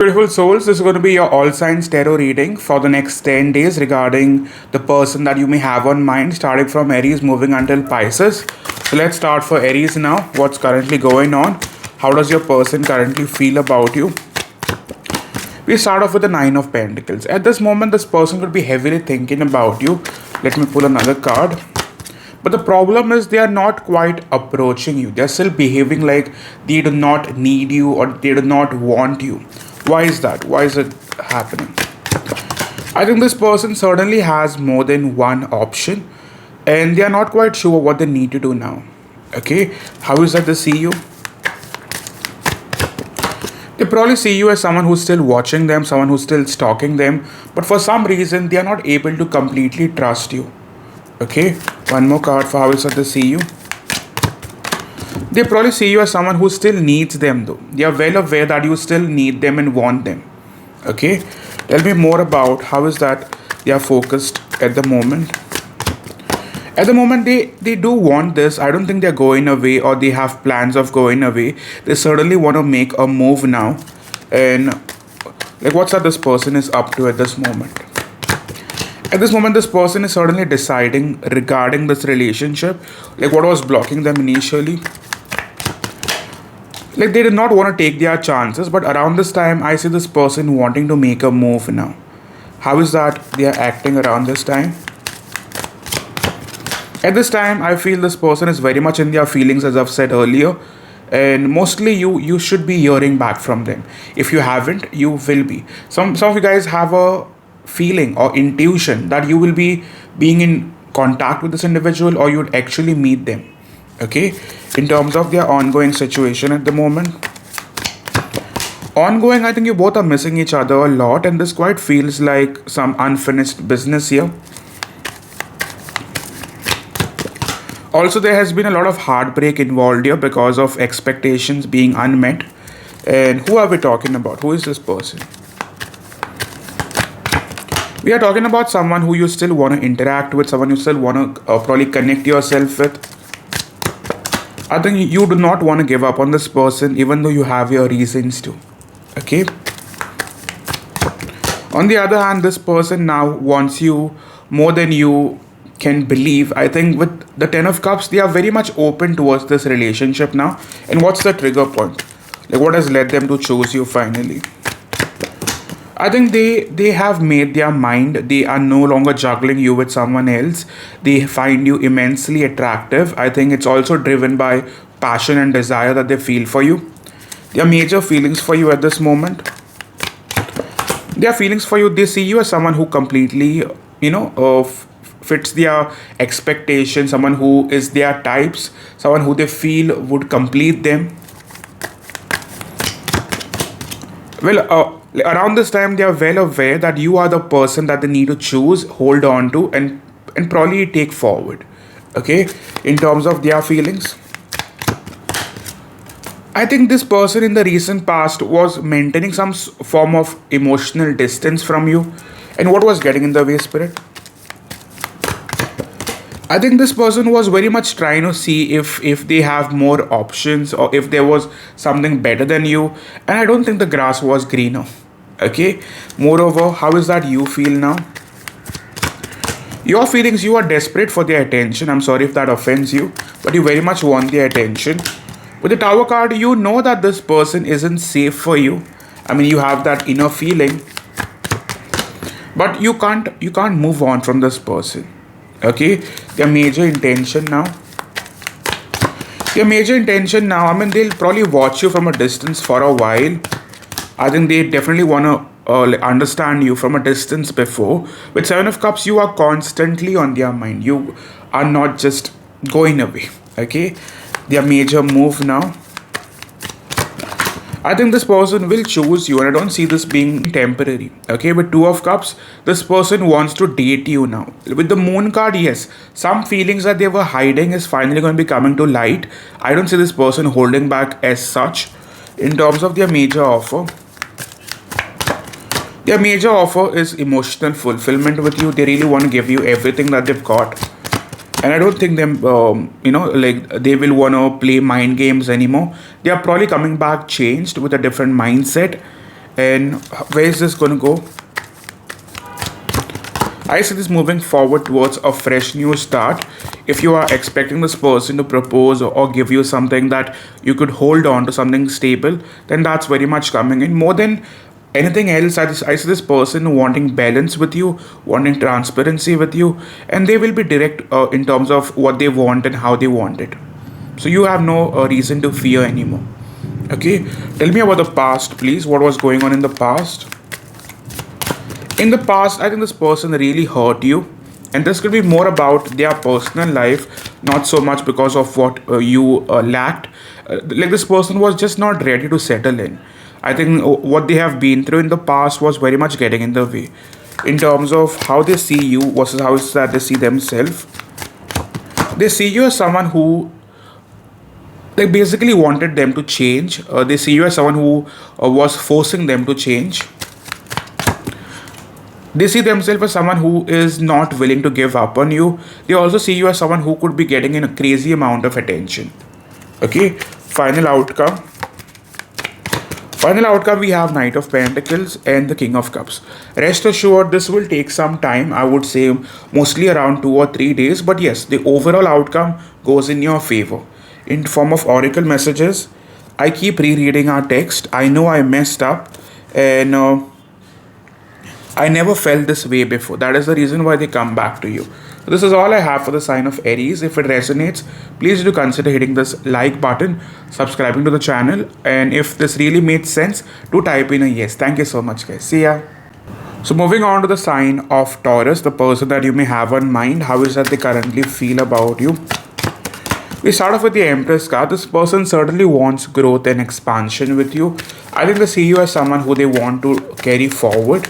Beautiful souls, this is going to be your all signs tarot reading for the next 10 days regarding the person that you may have on mind, starting from Aries moving until Pisces. So let's start for Aries now. What's currently going on? How does your person currently feel about you? We start off with the Nine of Pentacles. At this moment, this person could be heavily thinking about you. Let me pull another card. But the problem is they are not quite approaching you. They're still behaving like they do not need you or they do not want you. Why is that? Why is it happening? I think this person certainly has more than one option and they are not quite sure what they need to do now. Okay, how is that they see you? They probably see you as someone who's still watching them, someone who's still stalking them, but for some reason they are not able to completely trust you. Okay, one more card for how is that they see you. They probably see you as someone who still needs them though. They are well aware that you still need them and want them. Okay, tell me more about how is that they are focused at the moment. At the moment they do want this. I don't think they're going away or they have plans of going away. They certainly want to make a move now. And like what's that this person is up to at this moment? At this moment, this person is certainly deciding regarding this relationship, like what was blocking them initially. Like they did not want to take their chances, but around this time, I see this person wanting to make a move now. How is that they are acting around this time? At this time, I feel this person is very much in their feelings, as I've said earlier. And mostly you should be hearing back from them. If you haven't, you will be. Some of you guys have a feeling or intuition that you will be being in contact with this individual or you'd actually meet them. Okay, in terms of their ongoing situation at the moment. Ongoing, I think you both are missing each other a lot and this quite feels like some unfinished business here. Also, there has been a lot of heartbreak involved here because of expectations being unmet. And who are we talking about? Who is this person? We are talking about someone who you still want to interact with, someone you still want to probably connect yourself with. I think you do not want to give up on this person even though you have your reasons to. Okay. On the other hand, this person now wants you more than you can believe. I think with the Ten of Cups, they are very much open towards this relationship now. And what's the trigger point? Like what has led them to choose you finally? I think they have made their mind. They are no longer juggling you with someone else. They find you immensely attractive. I think it's also driven by passion and desire that they feel for you. Their major feelings for you at this moment. Their feelings for you, they see you as someone who completely, fits their expectations, someone who is their types, someone who they feel would complete them. Well, around this time, they are well aware that you are the person that they need to choose, hold on to, and probably take forward. Okay, in terms of their feelings. I think this person in the recent past was maintaining some form of emotional distance from you. And what was getting in the way, Spirit? I think this person was very much trying to see if they have more options or if there was something better than you. And I don't think the grass was greener. Okay. Moreover, how is that you feel now? Your feelings, you are desperate for their attention. I'm sorry if that offends you, but you very much want their attention. With the Tower card, you know that this person isn't safe for you. I mean, you have that inner feeling, but you can't move on from this person. Okay, their major intention now. I mean, they'll probably watch you from a distance for a while. I think they definitely want to understand you from a distance before. With Seven of Cups, you are constantly on their mind. You are not just going away. Okay, their major move now. I think this person will choose you and I don't see this being temporary. Okay, with Two of Cups, this person wants to date you now. With the Moon card, yes, some feelings that they were hiding is finally going to be coming to light. I don't see this person holding back as such. In terms of their major offer, their major offer is emotional fulfillment with you. They really want to give you everything that they've got. And I don't think them, like they will want to play mind games anymore. They are probably coming back changed with a different mindset. And where is this going to go? I see this moving forward towards a fresh new start. If you are expecting this person to propose or give you something that you could hold on to, something stable, then that's very much coming in. More than anything else, I see this person wanting balance with you, wanting transparency with you, and they will be direct in terms of what they want and how they want it. So you have no reason to fear anymore. Okay, tell me about the past, please. What was going on in the past? In the past, I think this person really hurt you, and this could be more about their personal life, not so much because of what you lacked. Like this person was just not ready to settle in. I think what they have been through in the past was very much getting in the way in terms of how they see you versus how it's that they see themselves. They see you as someone who like basically wanted them to change. They see you as someone who was forcing them to change. They see themselves as someone who is not willing to give up on you. They also see you as someone who could be getting in a crazy amount of attention. Okay, final outcome. Final outcome, we have Knight of Pentacles and the King of Cups. Rest assured, this will take some time. I would say mostly around 2 or 3 days. But yes, the overall outcome goes in your favor. In form of oracle messages, I keep rereading our text. I know I messed up and I never felt this way before. That is the reason why they come back to you. So this is all I have for the sign of Aries. If it resonates, please do consider hitting this like button, subscribing to the channel, and if this really made sense, do type in a yes. Thank you so much, guys. See ya. So moving on to the sign of Taurus, the person that you may have on mind. How is that they currently feel about you? We start off with the Empress card. This person certainly wants growth and expansion with you. I think they see you as someone who they want to carry forward.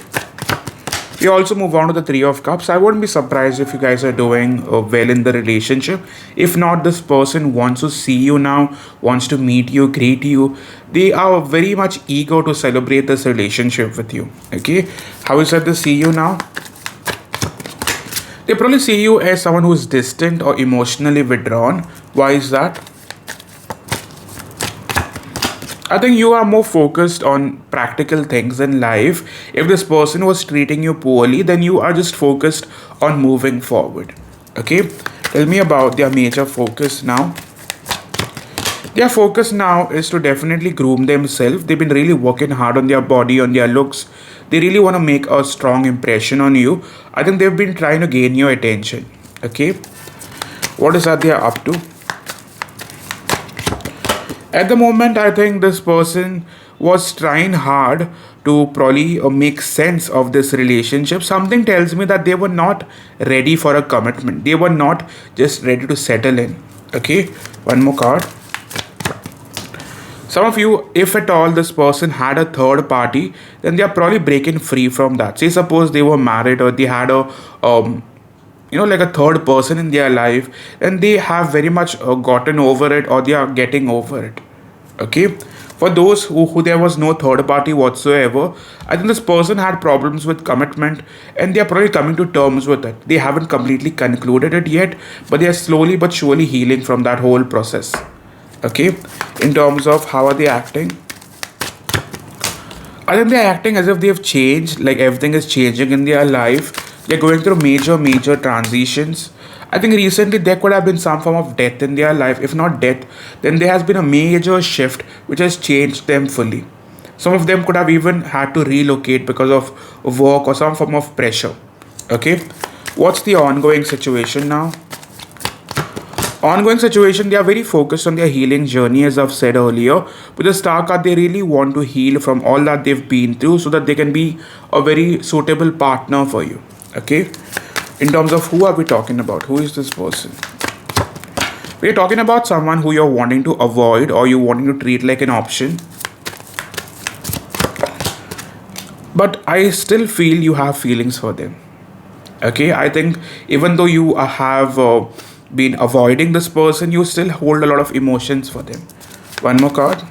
We also move on to the Three of Cups. I wouldn't be surprised if you guys are doing well in the relationship. If not, this person wants to see you now, wants to meet you, greet you. They are very much eager to celebrate this relationship with you. Okay, how is that they see you now? They probably see you as someone who is distant or emotionally withdrawn. Why is that? I think you are more focused on practical things in life. If this person was treating you poorly, then you are just focused on moving forward. Okay? Tell me about their major focus now. Their focus now is to definitely groom themselves. They've been really working hard on their body, on their looks. They really want to make a strong impression on you. I think they've been trying to gain your attention. Okay? What is that they are up to? At the moment, I think this person was trying hard to probably make sense of this relationship. Something tells me that they were not ready for a commitment. They were not just ready to settle in. Okay, one more card. Some of you, if at all this person had a third party, then they are probably breaking free from that. Say suppose they were married or they had a like a third person in their life, and they have very much gotten over it or they are getting over it. Okay, for those who there was no third party whatsoever, I think this person had problems with commitment and they are probably coming to terms with it. They haven't completely concluded it yet, but they are slowly but surely healing from that whole process. Okay, in terms of how are they acting, I think they're acting as if they've changed, like everything is changing in their life. They're going through major transitions. I think recently there could have been some form of death in their life. If not death, then there has been a major shift which has changed them fully. Some of them could have even had to relocate because of work or some form of pressure. Okay, what's the ongoing situation now? Ongoing situation, they are very focused on their healing journey, as I've said earlier. With the Star card, they really want to heal from all that they've been through so that they can be a very suitable partner for you. Okay, in terms of who are we talking about? Who is this person? We're talking about someone who you're wanting to avoid or you're wanting to treat like an option. But I still feel you have feelings for them. Okay, I think even though you have been avoiding this person, you still hold a lot of emotions for them. One more card.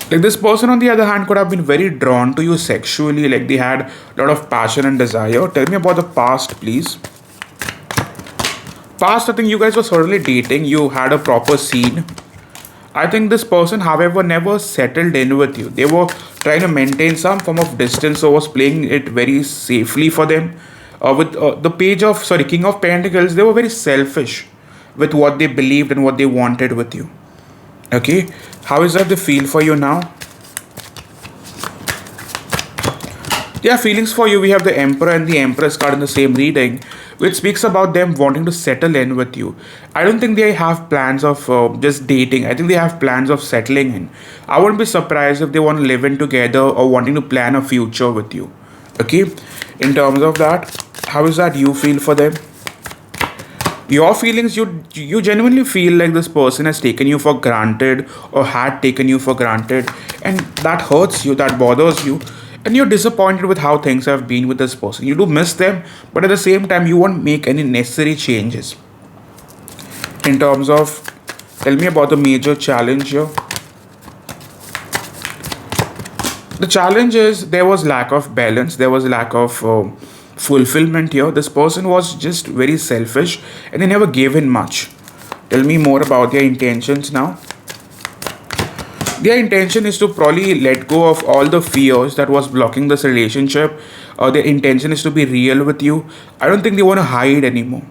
Like this person on the other hand could have been very drawn to you sexually, like they had a lot of passion and desire. Tell me about the past, please. Past, I think you guys were certainly dating. You had a proper scene. I think this person, however, never settled in with you. They were trying to maintain some form of distance, so was playing it very safely for them. With the page of, sorry, King of Pentacles, they were very selfish with what they believed and what they wanted with you. Okay, how is that the feel for you now? Yeah, feelings for you. We have the Emperor and the Empress card in the same reading, which speaks about them wanting to settle in with you. I don't think they have plans of just dating. I think they have plans of settling in. I wouldn't be surprised if they want to live in together or wanting to plan a future with you. Okay, in terms of that, how is that you feel for them? Your feelings, you genuinely feel like this person has taken you for granted or had taken you for granted, and that hurts you, that bothers you, and you're disappointed with how things have been with this person. You do miss them, but at the same time you won't make any necessary changes. In terms of, tell me about the major challenge here. The challenge is there was lack of balance, there was lack of fulfillment here. This person was just very selfish and they never gave in much. Tell me more about their intentions now. Their intention is to probably let go of all the fears that was blocking this relationship. Their intention is to be real with you. I don't think they want to hide anymore.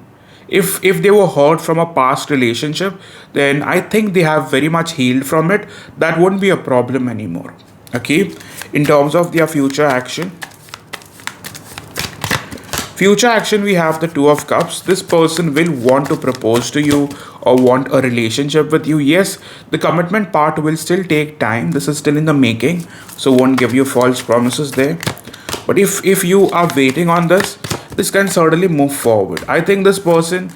If they were hurt from a past relationship, then I think they have very much healed from it. That wouldn't be a problem anymore. Okay, in terms of their future action. Future action, we have the Two of Cups. This person will want to propose to you or want a relationship with you. Yes, the commitment part will still take time. This is still in the making, so won't give you false promises there. But if you are waiting on this can certainly move forward. I think this person,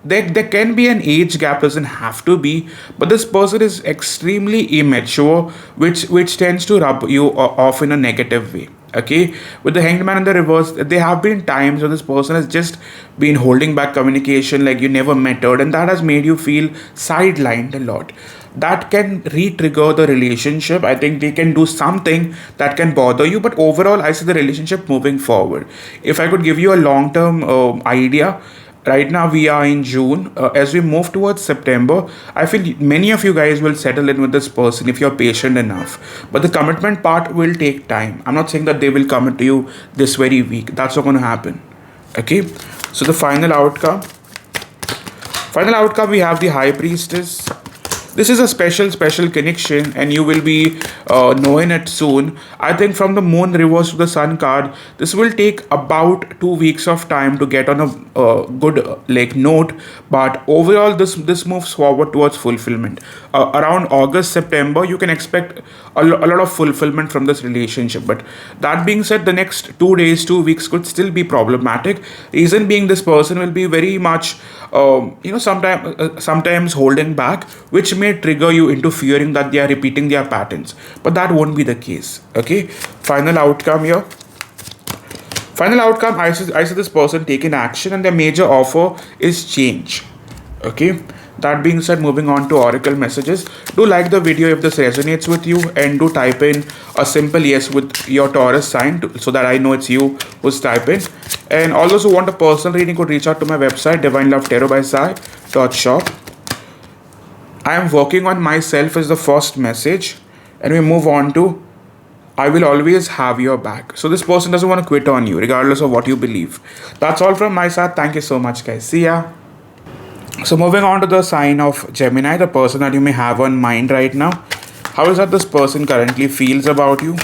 there can be an age gap, doesn't have to be, but this person is extremely immature, which tends to rub you off in a negative way. Okay, with the Hanged Man in the reverse, there have been times where this person has just been holding back communication, like you never mattered, and that has made you feel sidelined a lot. That can re-trigger the relationship. I think they can do something that can bother you, but overall I see the relationship moving forward. If I could give you a long-term idea, right now we are in June. As we move towards September, I feel many of you guys will settle in with this person if you're patient enough. But the commitment part will take time. I'm not saying that they will commit to you this very week. That's not going to happen. Okay. So the final outcome. Final outcome, we have the High Priestess. This is a special connection, and you will be knowing it soon. I think from the Moon reverse to the Sun card, this will take about 2 weeks of time to get on a good like note. But overall, this moves forward towards fulfillment. Around August, September, you can expect a lot of fulfillment from this relationship. But that being said, the next 2 days, 2 weeks could still be problematic. Reason being, this person will be very much, sometimes holding back, which may trigger you into fearing that they are repeating their patterns, but that won't be the case. Okay, final outcome here. Final outcome, I see this person taking action, and their major offer is change. Okay, that being said, moving on to oracle messages. Do like the video if this resonates with you, and do type in a simple yes with your Taurus sign so that I know it's you who's typing. And all those who want a personal reading could reach out to my website, divinelovetarotbysai.shop. I am working on myself is the first message, and we move on to I will always have your back. So this person doesn't want to quit on you regardless of what you believe. That's all from my side. Thank you so much, guys. See ya. So moving on to the sign of Gemini, the person that you may have on mind right now. How is that this person currently feels about you?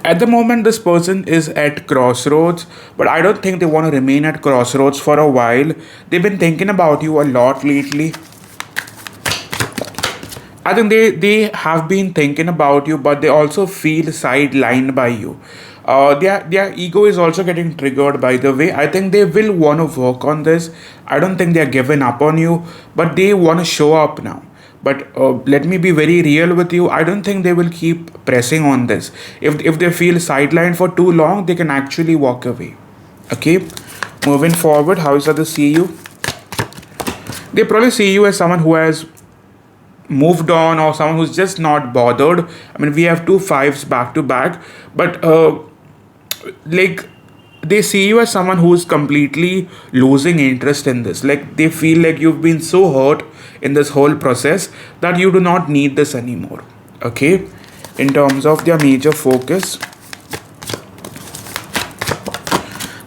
At the moment, this person is at crossroads, but I don't think they want to remain at crossroads for a while. They've been thinking about you a lot lately. I think they have been thinking about you, but they also feel sidelined by you. Their ego is also getting triggered, by the way. I think they will want to work on this. I don't think they are giving up on you, but they want to show up now. But let me be very real with you. I don't think they will keep pressing on this. If they feel sidelined for too long, they can actually walk away. Okay, moving forward, how is that they see you? They probably see you as someone who has moved on, or someone who's just not bothered. I mean, we have two fives back to back, but like they see you as someone who's completely losing interest in this. Like they feel like you've been so hurt in this whole process that you do not need this anymore. Okay, in terms of their major focus,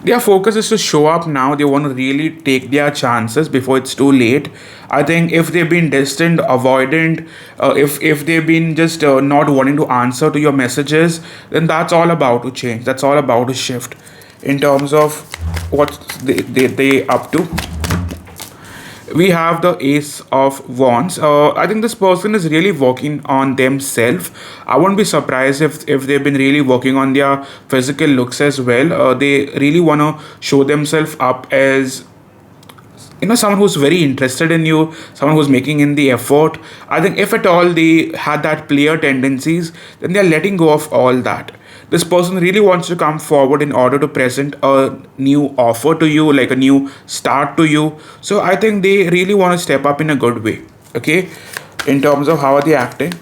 their focus is to show up now. They want to really take their chances before it's too late. I think if they've been distant, avoidant, if they've been just not wanting to answer to your messages, then that's all about to change. That's all about to shift. In terms of what they up to, we have the Ace of Wands. I think this person is really working on themselves. I won't be surprised if they've been really working on their physical looks as well. They really want to show themselves up as, you know, someone who's very interested in you, someone who's making in the effort. I think if at all they had that player tendencies, then they're letting go of all that. This person really wants to come forward in order to present a new offer to you, like a new start to you. So I think they really want to step up in a good way. Okay, in terms of how are they acting,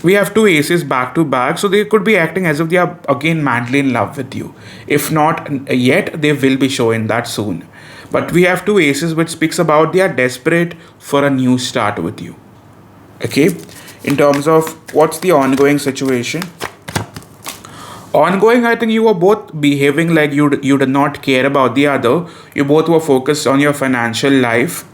we have two aces back to back, so they could be acting as if they are again madly in love with you. If not yet, they will be showing that soon. But we have two aces, which speaks about they are desperate for a new start with you. Okay, in terms of what's the ongoing situation. Ongoing, I think you were both behaving like you did not care about the other. You both were focused on your financial life.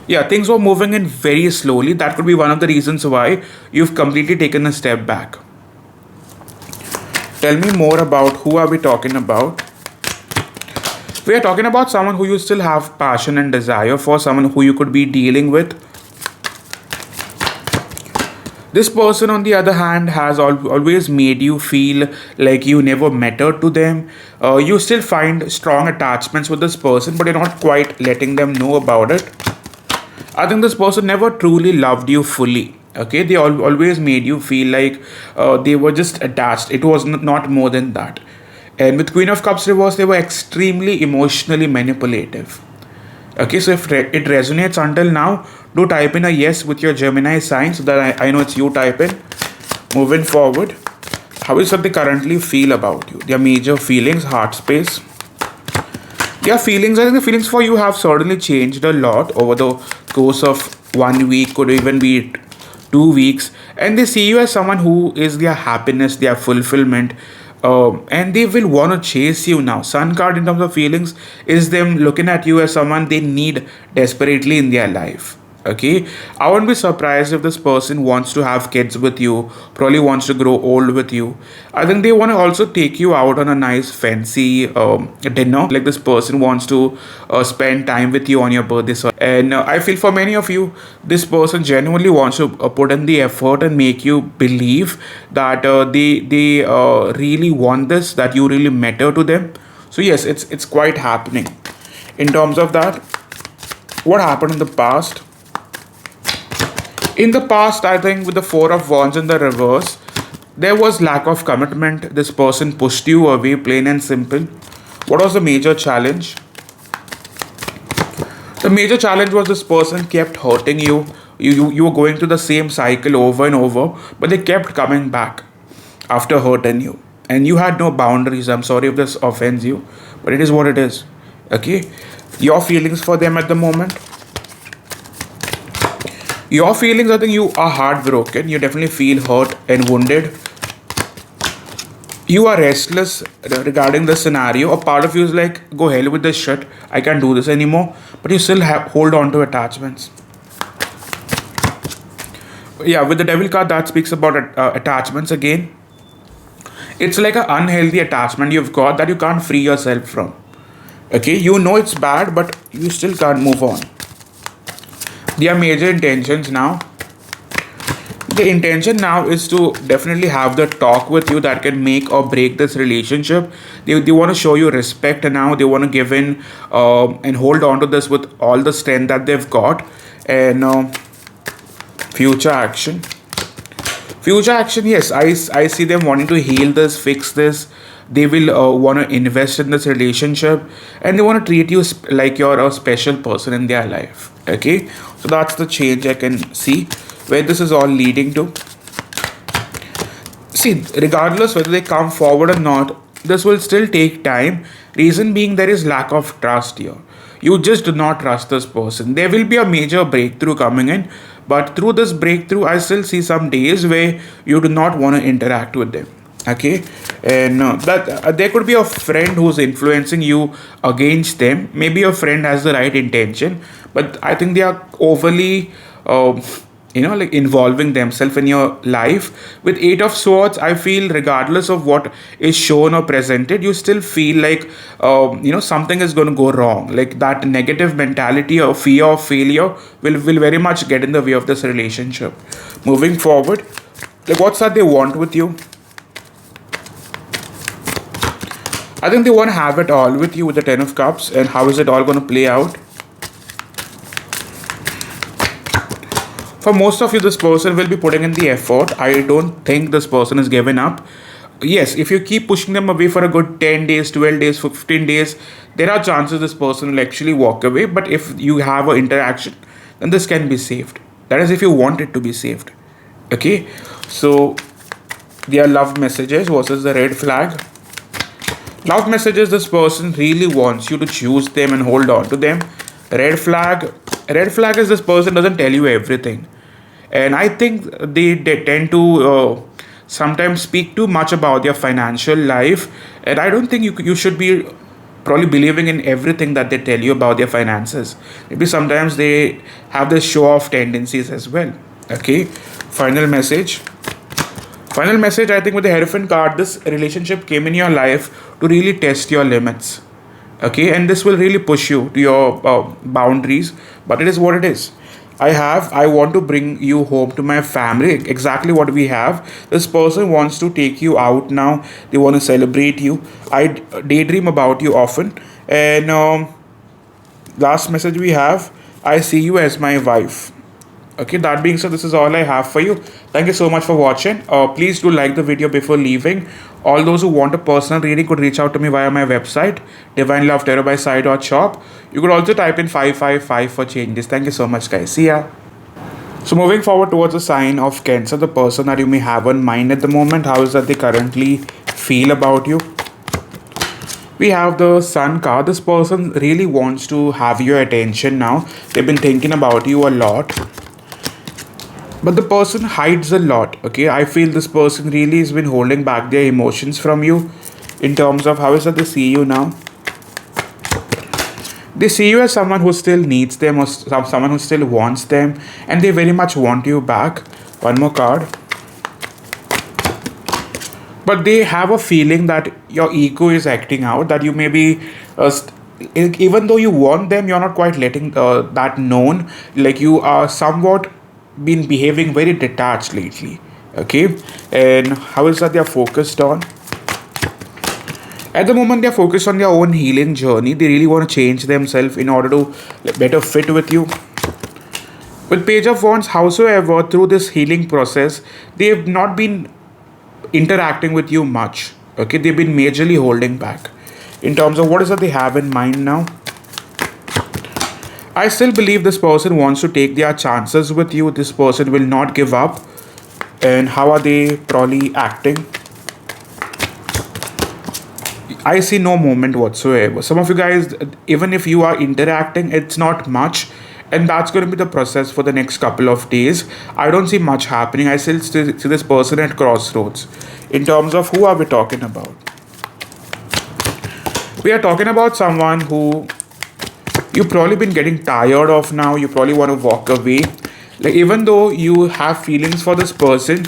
Yeah, things were moving in very slowly. That could be one of the reasons why you've completely taken a step back. Tell me more about who are we talking about. We are talking about someone who you still have passion and desire for, someone who you could be dealing with. This person, on the other hand, has always made you feel like you never mattered to them. You still find strong attachments with this person, but you're not quite letting them know about it. I think this person never truly loved you fully. Okay, they always made you feel like they were just attached. It was not more than that. And with Queen of Cups reverse, they were extremely emotionally manipulative. Okay, so if it resonates until now, do type in a yes with your Gemini sign so that I know it's you type in. Moving forward, how is that they currently feel about you? Their major feelings, heart space. Their feelings, I think the feelings for you have certainly changed a lot over the course of 1 week, could even be 2 weeks. And they see you as someone who is their happiness, their fulfillment. And they will want to chase you now. Sun card in terms of feelings is them looking at you as someone they need desperately in their life. Okay, I wouldn't be surprised if this person wants to have kids with you, probably wants to grow old with you. I think they want to also take you out on a nice fancy dinner. Like this person wants to spend time with you on your birthday. And I feel for many of you, this person genuinely wants to put in the effort and make you believe that they really want this, that you really matter to them. So yes, it's quite happening. In terms of that, what happened in the past? In the past, I think with the Four of Wands in the reverse, there was lack of commitment. This person pushed you away, plain and simple. What was the major challenge? The major challenge was this person kept hurting you. You were going through the same cycle over and over, but they kept coming back after hurting you. And you had no boundaries. I'm sorry if this offends you, but it is what it is. Okay? Your feelings for them at the moment? Your feelings, I think you are heartbroken. You definitely feel hurt and wounded. You are restless regarding the scenario. A part of you is like, go hell with this shit. I can't do this anymore. But you still hold on to attachments. Yeah, with the Devil card, that speaks about attachments again. It's like an unhealthy attachment you've got that you can't free yourself from. Okay, you know it's bad, but you still can't move on. Their major intentions now. The intention now is to definitely have the talk with you that can make or break this relationship. They want to show you respect, and now they want to give in and hold on to this with all the strength that they've got. And future action. Future action, yes, I see them wanting to heal this, fix this. They will want to invest in this relationship, and they want to treat you like you're a special person in their life. Okay, so that's the change I can see where this is all leading to. See, regardless whether they come forward or not, this will still take time. Reason being, there is lack of trust here. You just do not trust this person. There will be a major breakthrough coming in, but through this breakthrough, I still see some days where you do not want to interact with them. Okay, and that there could be a friend who's influencing you against them. Maybe your friend has the right intention, but I think they are overly like involving themselves in your life. With Eight of Swords, I feel regardless of what is shown or presented, you still feel like something is going to go wrong. Like that negative mentality or fear of failure will very much get in the way of this relationship moving forward. Like what's that they want with you? I think they want to have it all with you with the Ten of Cups. And how is it all going to play out? For most of you, this person will be putting in the effort. I don't think this person is giving up. Yes, if you keep pushing them away for a good 10 days, 12 days, 15 days, there are chances this person will actually walk away. But if you have an interaction, then this can be saved. That is if you want it to be saved. Okay, so their love messages versus the red flag. Love messages, this person really wants you to choose them and hold on to them. Red flag is this person doesn't tell you everything. And I think they tend to sometimes speak too much about their financial life. And I don't think you should be probably believing in everything that they tell you about their finances. Maybe sometimes they have the show off tendencies as well. Okay, final message. Final message, I think with the Hierophant card, this relationship came in your life to really test your limits. Okay, and this will really push you to your boundaries, but it is what it is. I want to bring you home to my family. Exactly what we have. This person wants to take you out now. They want to celebrate you. I daydream about you often. And last message we have, I see you as my wife. Okay, that being said, this is all I have for you. Thank you so much for watching. Please do like the video before leaving. All those who want a personal reading could reach out to me via my website, divinelovetarotbysai.shop. You could also type in 555 for changes. Thank you so much, guys. See ya. So moving forward towards the sign of Cancer, the person that you may have on mind at the moment, how is that they currently feel about you? We have the Sun card. This person really wants to have your attention now. They've been thinking about you a lot. But the person hides a lot. Okay, I feel this person really has been holding back their emotions from you in terms of how is that they see you now. They see you as someone who still needs them or someone who still wants them, and they very much want you back. One more card. But they have a feeling that your ego is acting out, that you may be even though you want them, you're not quite letting that known. Like you are somewhat been behaving very detached lately. Okay, and how is that they are focused on? At the moment, they are focused on their own healing journey. They really want to change themselves in order to better fit with you. With Page of Wands, howsoever, through this healing process, they have not been interacting with you much. Okay, they've been majorly holding back in terms of what is that they have in mind now. I still believe this person wants to take their chances with you. This person will not give up. And how are they probably acting? I see no movement whatsoever. Some of you guys, even if you are interacting, it's not much. And that's going to be the process for the next couple of days. I don't see much happening. I still see this person at crossroads. In terms of who are we talking about? We are talking about someone who you've probably been getting tired of now. You probably want to walk away. Like even though you have feelings for this person,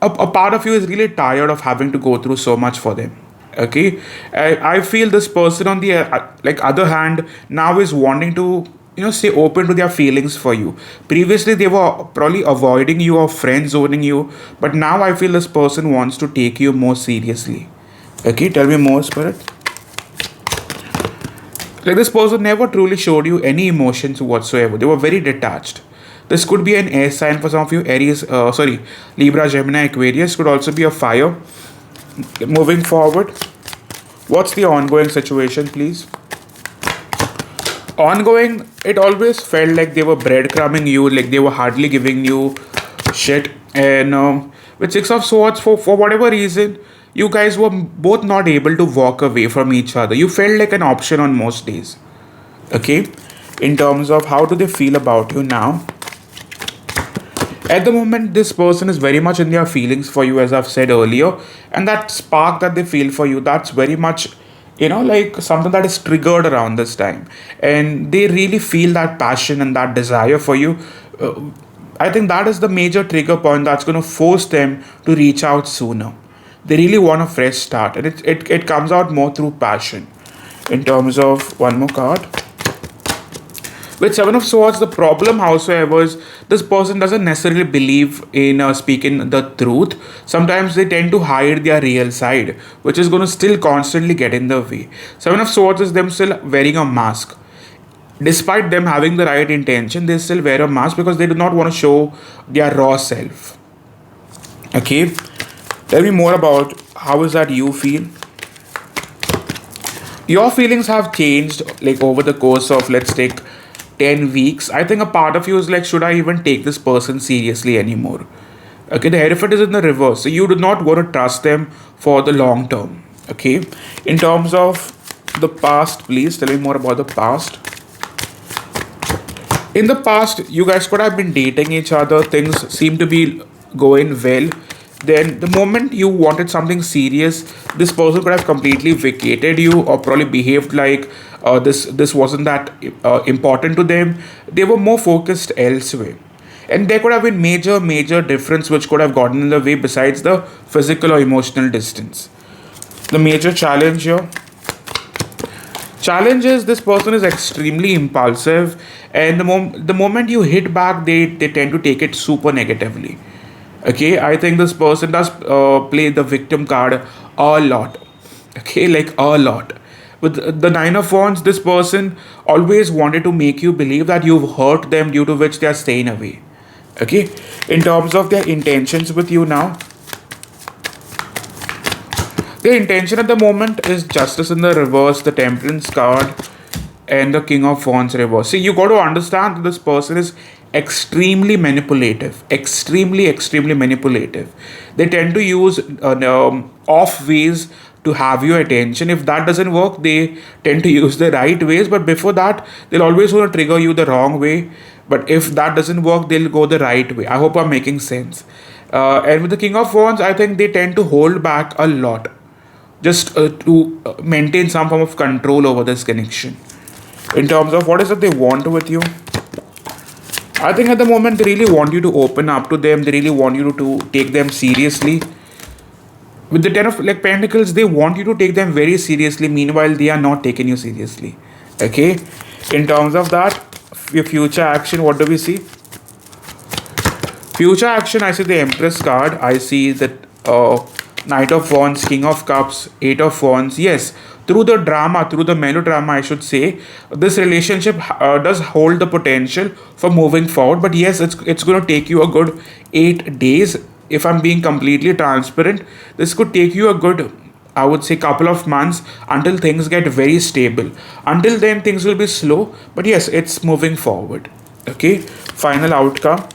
a part of you is really tired of having to go through so much for them. Okay, I feel this person on the other hand now is wanting to stay open to their feelings for you. Previously they were probably avoiding you or friend zoning you, but now I feel this person wants to take you more seriously. Okay, tell me more, Spirit. Like this person never truly showed you any emotions whatsoever. They were very detached. This could be an air sign for some of you. Libra, Gemini, Aquarius. Could also be a fire. Moving forward, what's the ongoing situation, please? Ongoing, it always felt like they were breadcrumbing you, like they were hardly giving you shit. And With Six of Swords, for whatever reason, you guys were both not able to walk away from each other. You felt like an option on most days. Okay? In terms of how do they feel about you now? At the moment, this person is very much in their feelings for you, as I've said earlier. And that spark that they feel for you, that's very much, like something that is triggered around this time. And they really feel that passion and that desire for you. I think that is the major trigger point that's going to force them to reach out sooner. They really want a fresh start. And it comes out more through passion. In terms of one more card. With Seven of Swords, the problem, however, is this person doesn't necessarily believe in speaking the truth. Sometimes they tend to hide their real side, which is going to still constantly get in the way. Seven of Swords is them still wearing a mask. Despite them having the right intention, they still wear a mask because they do not want to show their raw self. Okay? Tell me more about how is that you feel. Your feelings have changed like over the course of, let's take 10 weeks. I think a part of you is like, should I even take this person seriously anymore? Okay, the Hierophant is in the reverse. So you do not want to trust them for the long term. Okay, in terms of the past, please tell me more about the past. In the past, you guys could have been dating each other. Things seem to be going well. Then the moment you wanted something serious, this person could have completely vacated you or probably behaved like this wasn't that important to them. They were more focused elsewhere. And there could have been major difference which could have gotten in the way besides the physical or emotional distance. The major challenge here. Challenge is this person is extremely impulsive, and the moment you hit back, they tend to take it super negatively. Okay, I think this person does play the victim card a lot. Okay, like a lot. With the Nine of Wands, this person always wanted to make you believe that you've hurt them, due to which they are staying away. Okay, in terms of their intentions with you now, their intention at the moment is Justice in the reverse, the Temperance card, and the King of Wands reverse. See, you got to understand that this person is extremely manipulative, extremely manipulative. They tend to use off ways to have your attention. If that doesn't work, they tend to use the right ways, but before that, they'll always want to trigger you the wrong way. But if that doesn't work, they'll go the right way. I hope I'm making sense. And with the King of Wands, I think they tend to hold back a lot, just to maintain some form of control over this connection. In terms of what is it they want with you, I think at the moment they really want you to open up to them. They really want you to take them seriously. With the Ten of Pentacles, they want you to take them very seriously. Meanwhile, they are not taking you seriously. Okay. In terms of that, your future action, what do we see? Future action, I see the Empress card. I see that Knight of Wands, King of Cups, Eight of Wands. Yes, through the drama, through the melodrama, I should say, this relationship does hold the potential for moving forward. But yes, it's going to take you a good 8 days. If I'm being completely transparent, this could take you a good, I would say, couple of months until things get very stable. Until then, things will be slow. But yes, it's moving forward. Okay, final outcome.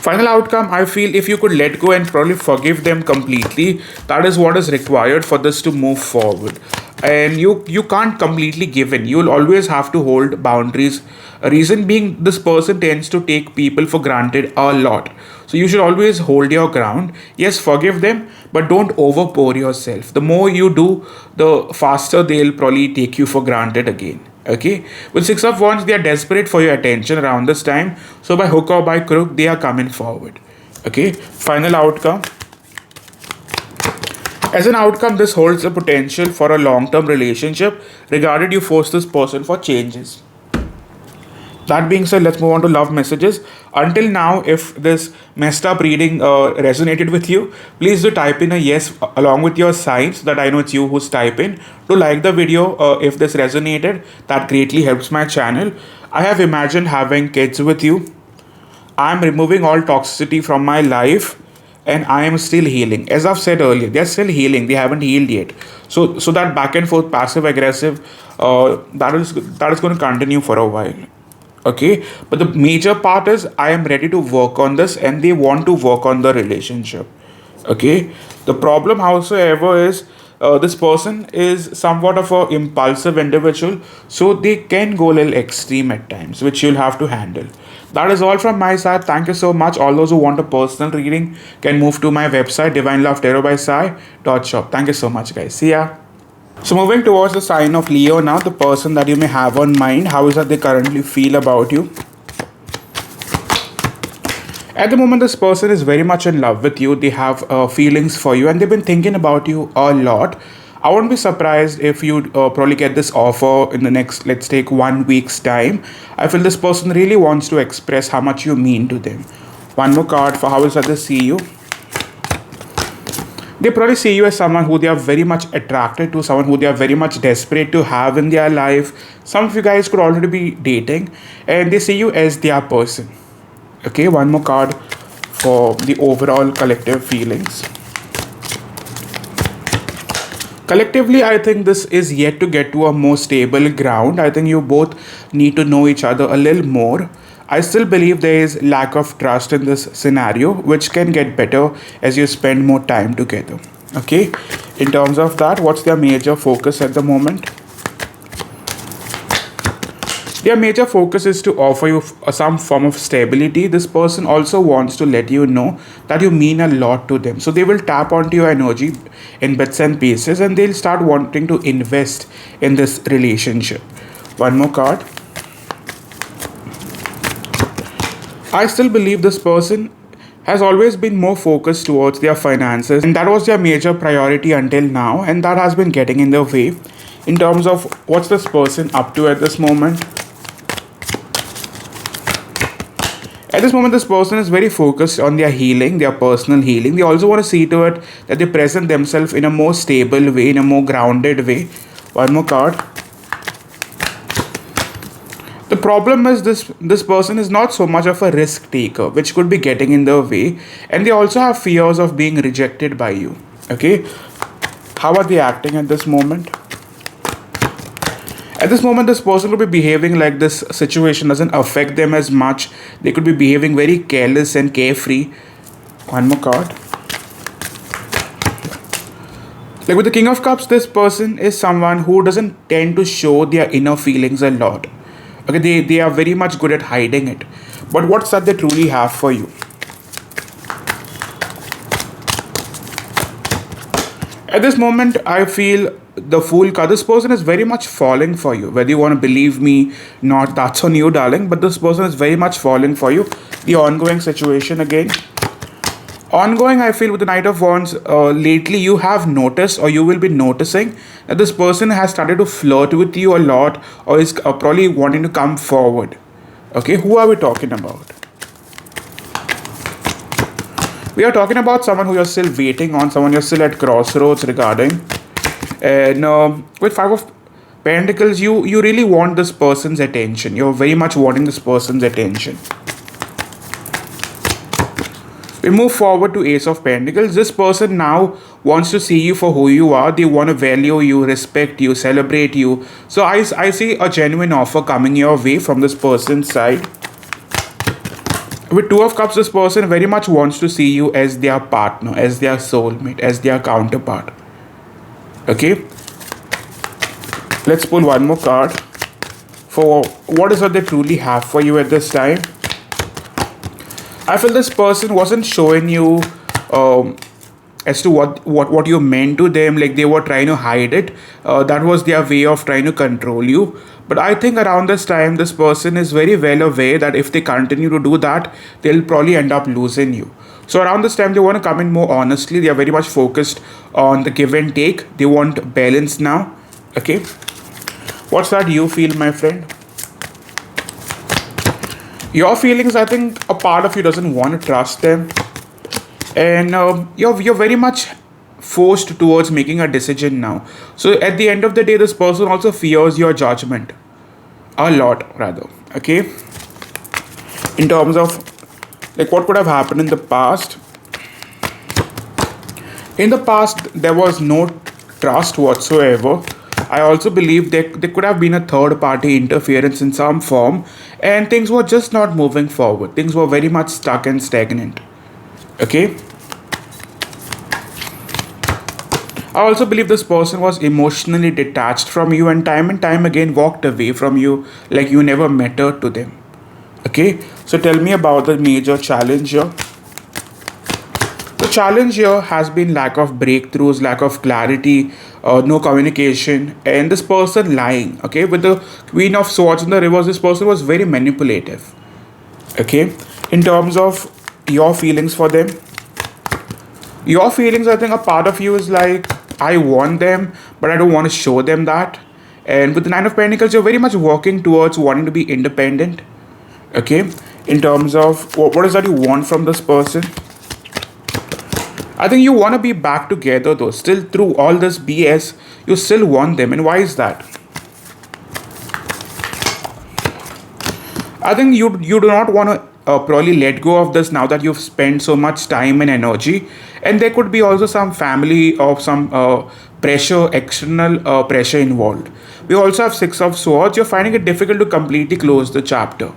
Final outcome, I feel if you could let go and probably forgive them completely, that is what is required for this to move forward. And you can't completely give in. You'll always have to hold boundaries. A reason being, this person tends to take people for granted a lot. So you should always hold your ground. Yes, forgive them, but don't overpour yourself. The more you do, the faster they'll probably take you for granted again. Okay, with Six of Wands, they are desperate for your attention around this time. So by hook or by crook, they are coming forward. Okay, final outcome. As an outcome, this holds the potential for a long-term relationship, regarded you force this person for changes. That being said, let's move on to love messages. Until now, if this messed up reading resonated with you, please do type in a yes along with your signs so that I know it's you who's typing. To like the video if this resonated, that greatly helps my channel. I have imagined having kids with you. I'm removing all toxicity from my life, and I am still healing. As I've said earlier, they're still healing. They haven't healed yet. So that back and forth, passive aggressive, that is going to continue for a while. Okay, but the major part is I am ready to work on this, and they want to work on the relationship. Okay, the problem, howsoever, is this person is somewhat of a impulsive individual, so they can go a little extreme at times, which you'll have to handle. That is all from my side. Thank you so much. All those who want a personal reading can move to my website, divinelovetarotbysai.shop. Thank you so much, guys. See ya. So moving towards the sign of Leo now, the person that you may have on mind, how is that they currently feel about you? At the moment, this person is very much in love with you. They have feelings for you, and they've been thinking about you a lot. I won't be surprised if you probably get this offer in the next, let's take 1 week's time. I feel this person really wants to express how much you mean to them. One more card for how is that they see you. They probably see you as someone who they are very much attracted to, someone who they are very much desperate to have in their life. Some of you guys could already be dating, and they see you as their person. Okay, one more card for the overall collective feelings. Collectively, I think this is yet to get to a more stable ground. I think you both need to know each other a little more. I still believe there is lack of trust in this scenario, which can get better as you spend more time together. Okay, in terms of that, what's their major focus at the moment? Their major focus is to offer you some form of stability. This person also wants to let you know that you mean a lot to them. So they will tap onto your energy in bits and pieces, and they'll start wanting to invest in this relationship. One more card. I still believe this person has always been more focused towards their finances, and that was their major priority until now, and that has been getting in the way in terms of what's this person up to at this moment. At this moment, this person is very focused on their healing, their personal healing. They also want to see to it that they present themselves in a more stable way, in a more grounded way. One more card. The problem is this person is not so much of a risk taker, which could be getting in the way, and they also have fears of being rejected by you. Okay, how are they acting at this moment? At this moment, this person could be behaving like this situation doesn't affect them as much. They could be behaving very careless and carefree. One more card. Like with the King of Cups, this person is someone who doesn't tend to show their inner feelings a lot. Okay, they are very much good at hiding it. But what's that they truly have for you? At this moment, I feel the Fool card. This person is very much falling for you. Whether you want to believe me, not, that's on you, darling. But this person is very much falling for you. The ongoing situation again. Ongoing, I feel with the Knight of Wands, lately you have noticed or you will be noticing that this person has started to flirt with you a lot, or is probably wanting to come forward. Okay, who are we talking about? We are talking about someone who you're still waiting on, someone you're still at crossroads regarding. And with Five of Pentacles, you really want this person's attention. You're very much wanting this person's attention. We move forward to Ace of Pentacles. This person now wants to see you for who you are. They want to value you, respect you, celebrate you. So I see a genuine offer coming your way from this person's side. With Two of Cups, this person very much wants to see you as their partner, as their soulmate, as their counterpart. Okay? Let's pull one more card for what is what they truly have for you at this time. I feel this person wasn't showing you as to what you meant to them, like they were trying to hide it. That was their way of trying to control you. But I think around this time, this person is very well aware that if they continue to do that, they'll probably end up losing you. So around this time, they want to come in more honestly. They are very much focused on the give and take. They want balance now. Okay. What's that you feel, my friend? Your feelings, I think a part of you doesn't want to trust them. And you're very much forced towards making a decision now. So at the end of the day, this person also fears your judgment. A lot, rather. Okay? In terms of like what could have happened in the past. In the past, there was no trust whatsoever. I also believe there could have been a third party interference in some form, and things were just not moving forward. Things were very much stuck and stagnant. Okay. I also believe this person was emotionally detached from you and time again walked away from you like you never mattered to them. Okay, so tell me about the major challenge here. The challenge here has been lack of breakthroughs, lack of clarity, no communication, and this person lying. Okay, with the Queen of Swords in the reverse, this person was very manipulative. Okay, in terms of your feelings for them, your feelings, I think a part of you is like, I want them, but I don't want to show them that. And with the Nine of Pentacles, you're very much working towards wanting to be independent. Okay, in terms of what is that you want from this person. I think you want to be back together though. Still through all this BS, you still want them. And why is that? I think you do not want to probably let go of this now that you've spent so much time and energy. And there could be also some family or some pressure, external pressure involved. We also have Six of Swords. You're finding it difficult to completely close the chapter.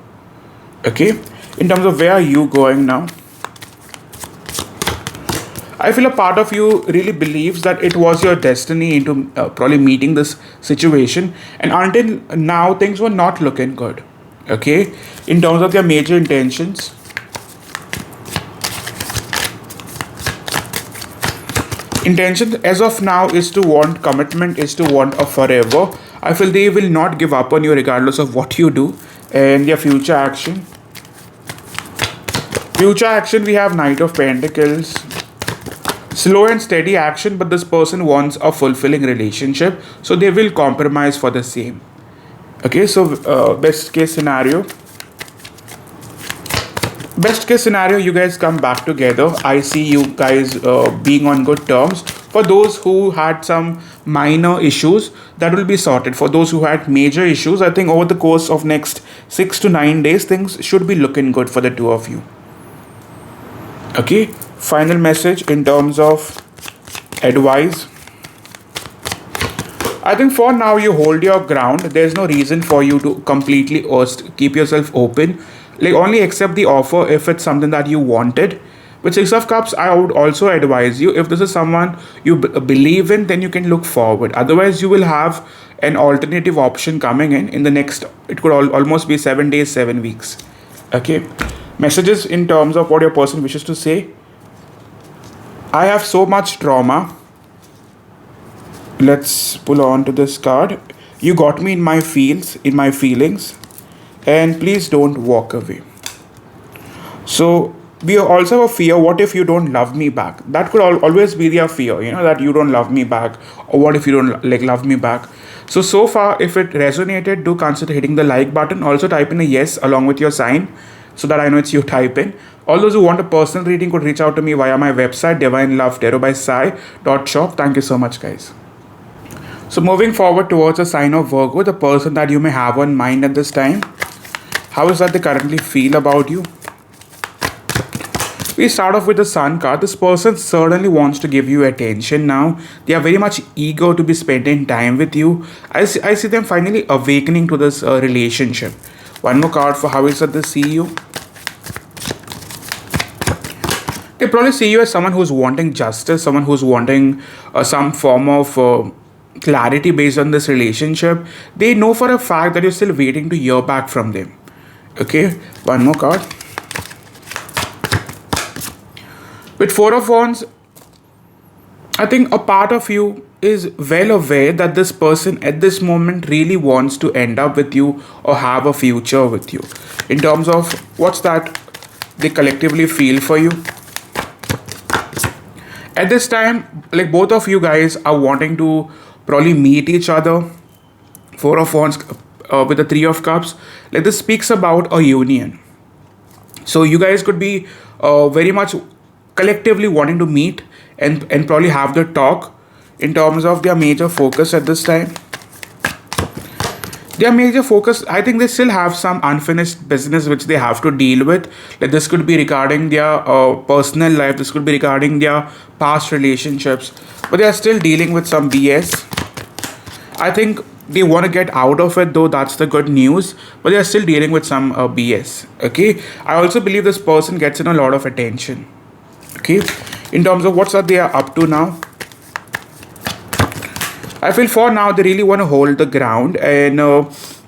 Okay, in terms of where are you going now? I feel a part of you really believes that it was your destiny into probably meeting this situation, and until now things were not looking good. Okay, in terms of their major intentions, intention as of now is to want commitment, is to want a forever. I feel they will not give up on you regardless of what you do. And their future action, we have Knight of Pentacles. Slow and steady action, but this person wants a fulfilling relationship, so they will compromise for the same. Okay, so best case scenario, you guys come back together. I see you guys being on good terms. For those who had some minor issues, that will be sorted. For those who had major issues, I think over the course of next 6 to 9 days, things should be looking good for the two of you. Okay, final message in terms of advice. I think for now you hold your ground. There's no reason for you to completely keep yourself open. Like, only accept the offer if it's something that you wanted. With Six of Cups, I would also advise you, if this is someone you believe in, then you can look forward. Otherwise, you will have an alternative option coming in the next, it could almost be 7 days, 7 weeks. Okay, messages in terms of what your person wishes to say. I have so much trauma. Let's pull on to this card. You got me in my feelings, and please don't walk away. So we also have a fear, what if you don't love me back? That could always be their fear, that you don't love me back, or what if you don't love me back. So far, if it resonated, do consider hitting the like button. Also type in a yes along with your sign, so that I know it's you type in. All those who want a personal reading could reach out to me via my website, divinelovetarotbysai.shop. Thank you so much, guys. So moving forward towards a sign of Virgo, the person that you may have on mind at this time, how is that they currently feel about you? We start off with the Sun card. This person certainly wants to give you attention now. They are very much eager to be spending time with you. I see them finally awakening to this relationship. One more card for how is that they see you. They probably see you as someone who's wanting justice, someone who's wanting some form of clarity based on this relationship. They know for a fact that you're still waiting to hear back from them. Okay, one more card. With Four of Wands, I think a part of you is well aware that this person at this moment really wants to end up with you or have a future with you. In terms of what's that they collectively feel for you. At this time, like, both of you guys are wanting to probably meet each other. Four of Wands with the Three of Cups, like, this speaks about a union. So you guys could be very much collectively wanting to meet and probably have the talk. In terms of their major focus at this time, their major focus, I think they still have some unfinished business which they have to deal with. Like, this could be regarding their personal life, this could be regarding their past relationships, but they are still dealing with some BS. I think they want to get out of it, though. That's the good news. But they are still dealing with some BS. Okay. I also believe this person gets in a lot of attention. Okay. In terms of what's that they are up to now, I feel for now they really want to hold the ground, and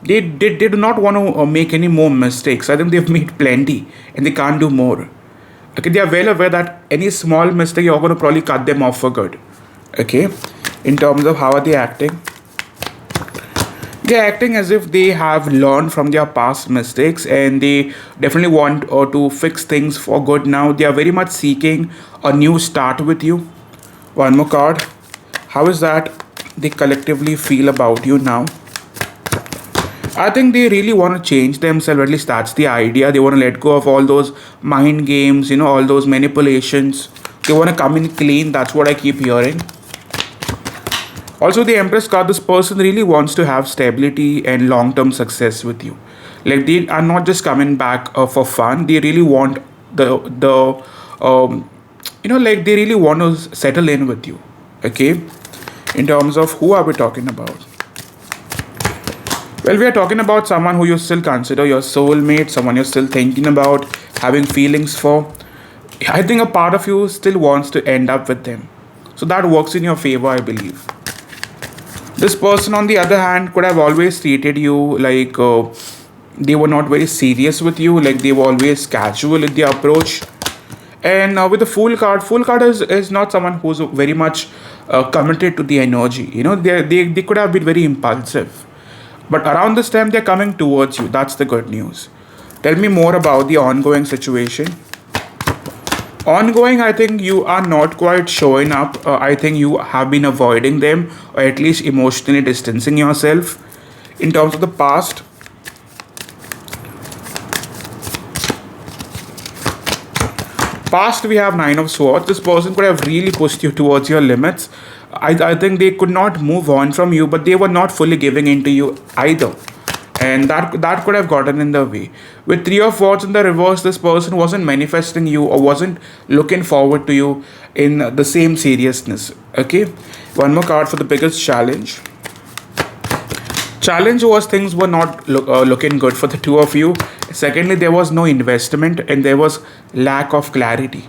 they do not want to make any more mistakes. I think they've made plenty and they can't do more. Okay, they are well aware that any small mistake you're going to probably cut them off for good. Okay, in terms of how are they acting, they're acting as if they have learned from their past mistakes and they definitely want to fix things for good now. They are very much seeking a new start with you. One more card. How is that they collectively feel about you now? I think they really want to change themselves, at least that's the idea. They want to let go of all those mind games, all those manipulations. They want to come in clean, that's what I keep hearing. Also, the Empress card, this person really wants to have stability and long-term success with you. Like, they are not just coming back for fun. They really want like they really want to settle in with you. Okay, in terms of who are we talking about? Well, we are talking about someone who you still consider your soulmate, someone you're still thinking about, having feelings for. I think a part of you still wants to end up with them. So that works in your favor, I believe. This person, on the other hand, could have always treated you like they were not very serious with you, like they were always casual in their approach. And with the Fool card is not someone who's very much committed to the energy. They could have been very impulsive. But around this time, they're coming towards you. That's the good news. Tell me more about the ongoing situation. Ongoing, I think you are not quite showing up. I think you have been avoiding them, or at least emotionally distancing yourself. In terms of the past, we have Nine of Swords. This person could have really pushed you towards your limits. I think they could not move on from you, but they were not fully giving in to you either. And that could have gotten in the way. With Three of Swords in the reverse, this person wasn't manifesting you or wasn't looking forward to you in the same seriousness. Okay? One more card for the biggest challenge. Challenge was things were not looking good for the two of you. Secondly, there was no investment and there was lack of clarity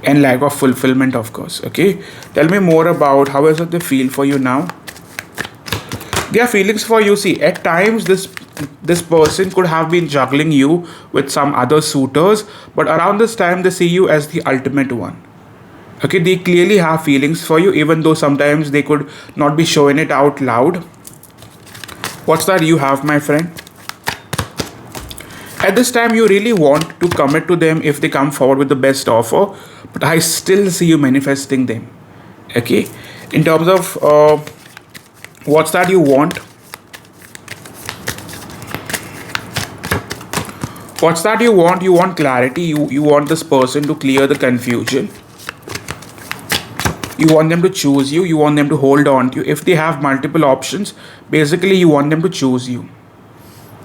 and lack of fulfillment, of course. Okay, tell me more about how is it they feel for you now. Their feelings for you, see, at times this person could have been juggling you with some other suitors, but around this time they see you as the ultimate one. Okay, they clearly have feelings for you, even though sometimes they could not be showing it out loud. What's that you have, my friend? At this time, you really want to commit to them if they come forward with the best offer, but I still see you manifesting them. Okay, in terms of what's that you want? What's that you want? You want clarity. You want this person to clear the confusion. You want them to choose you. You want them to hold on to you. If they have multiple options, basically you want them to choose you.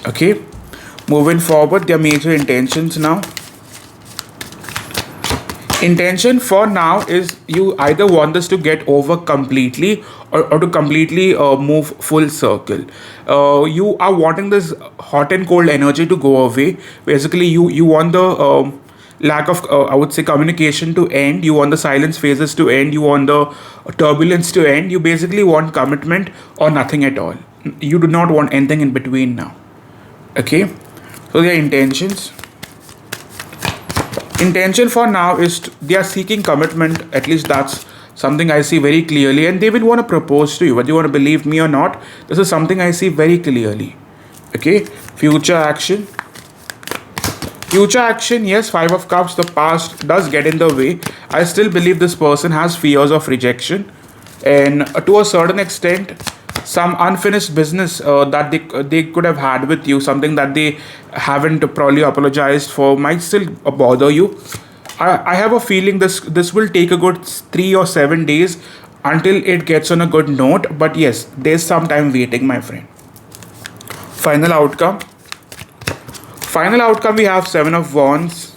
Okay. Moving forward, their major intentions now. Intention for now is you either want this to get over completely or to completely move full circle. You are wanting this hot and cold energy to go away. Basically, you want the lack of, I would say, communication to end. You want the silence phases to end. You want the turbulence to end. You basically want commitment or nothing at all. You do not want anything in between now. Okay. So their intention for now is they are seeking commitment. At least that's something I see very clearly, and they will want to propose to you, whether you want to believe me or not. This is something I see very clearly. Okay, future action. Yes, Five of Cups. The past does get in the way. I still believe this person has fears of rejection, and to a certain extent, some unfinished business that they could have had with you, something that they haven't probably apologized for, might still bother you. I have a feeling this will take a good 3 or 7 days until it gets on a good note. But yes, there's some time waiting, my friend. Final outcome. We have Seven of Wands.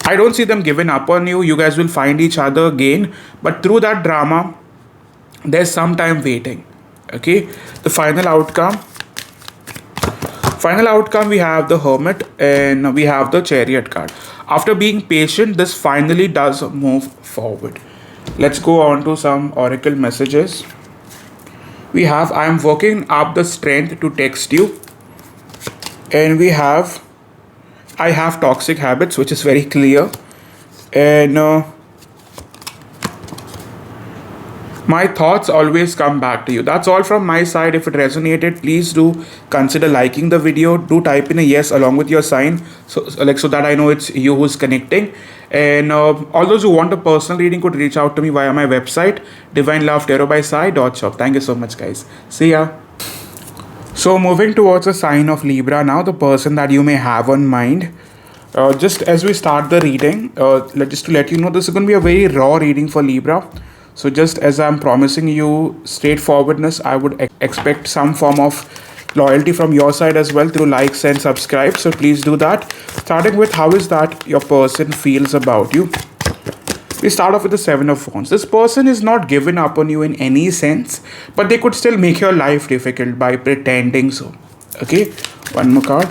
I don't see them giving up on you. You guys will find each other again. But through that drama, there's some time waiting. Okay, the final outcome. Final outcome, we have the Hermit and we have the Chariot card. After being patient, this finally does move forward. Let's go on to some oracle messages. We have, I am working up the strength to text you. And we have, I have toxic habits, which is very clear. And my thoughts always come back to you. That's all from my side. If it resonated, please do consider liking the video. Do type in a yes along with your sign, so that I know it's you who's connecting. And all those who want a personal reading could reach out to me via my website, divinelovetarotbysai.shop. Thank you so much, guys. See ya. So moving towards the sign of Libra now, the person that you may have on mind. Just as we start the reading, just to let you know, this is going to be a very raw reading for Libra. So just as I'm promising you straightforwardness, I would expect some form of loyalty from your side as well through likes and subscribe. So please do that. Starting with, how is that your person feels about you? We start off with the Seven of Wands. This person is not given up on you in any sense, but they could still make your life difficult by pretending so. Okay, one more card.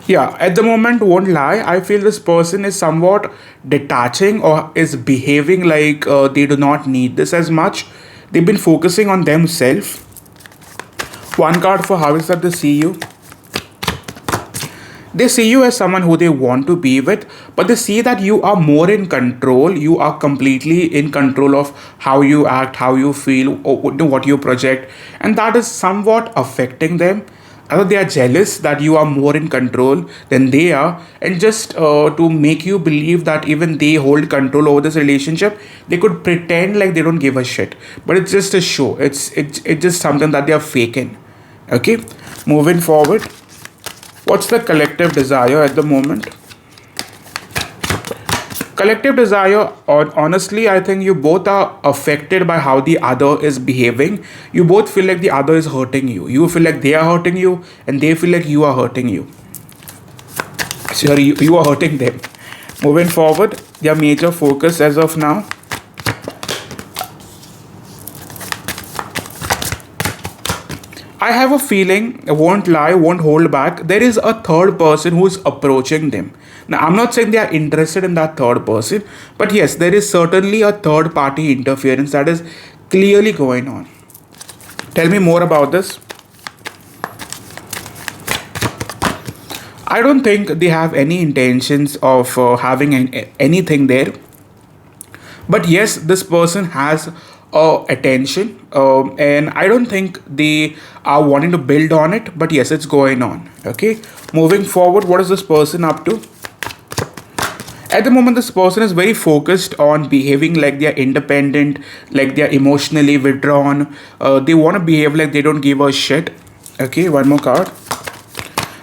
Yeah, at the moment, won't lie, I feel this person is somewhat detaching or is behaving like they do not need this as much. They've been focusing on themselves. One card for how is that they see you. They see you as someone who they want to be with, but they see that you are more in control. You are completely in control of how you act, how you feel, or what you project. And that is somewhat affecting them. Either they are jealous that you are more in control than they are, and just to make you believe that even they hold control over this relationship, they could pretend like they don't give a shit. But it's just a show. It's just something that they are faking. Okay, moving forward. What's the collective desire at the moment? Collective desire, honestly, I think you both are affected by how the other is behaving. You both feel like the other is hurting you. You feel like they are hurting you, and they feel like you are hurting you. Sorry, you are hurting them. Moving forward, their major focus as of now. I have a feeling, I won't lie, won't hold back, there is a third person who is approaching them. Now, I'm not saying they are interested in that third person, but yes, there is certainly a third party interference that is clearly going on. Tell me more about this. I don't think they have any intentions of having anything there. But yes, this person has attention, and I don't think they are wanting to build on it, but yes, it's going on. Okay, moving forward, what is this person up to? At the moment, this person is very focused on behaving like they are independent, like they are emotionally withdrawn. They want to behave like they don't give a shit. Okay, one more card.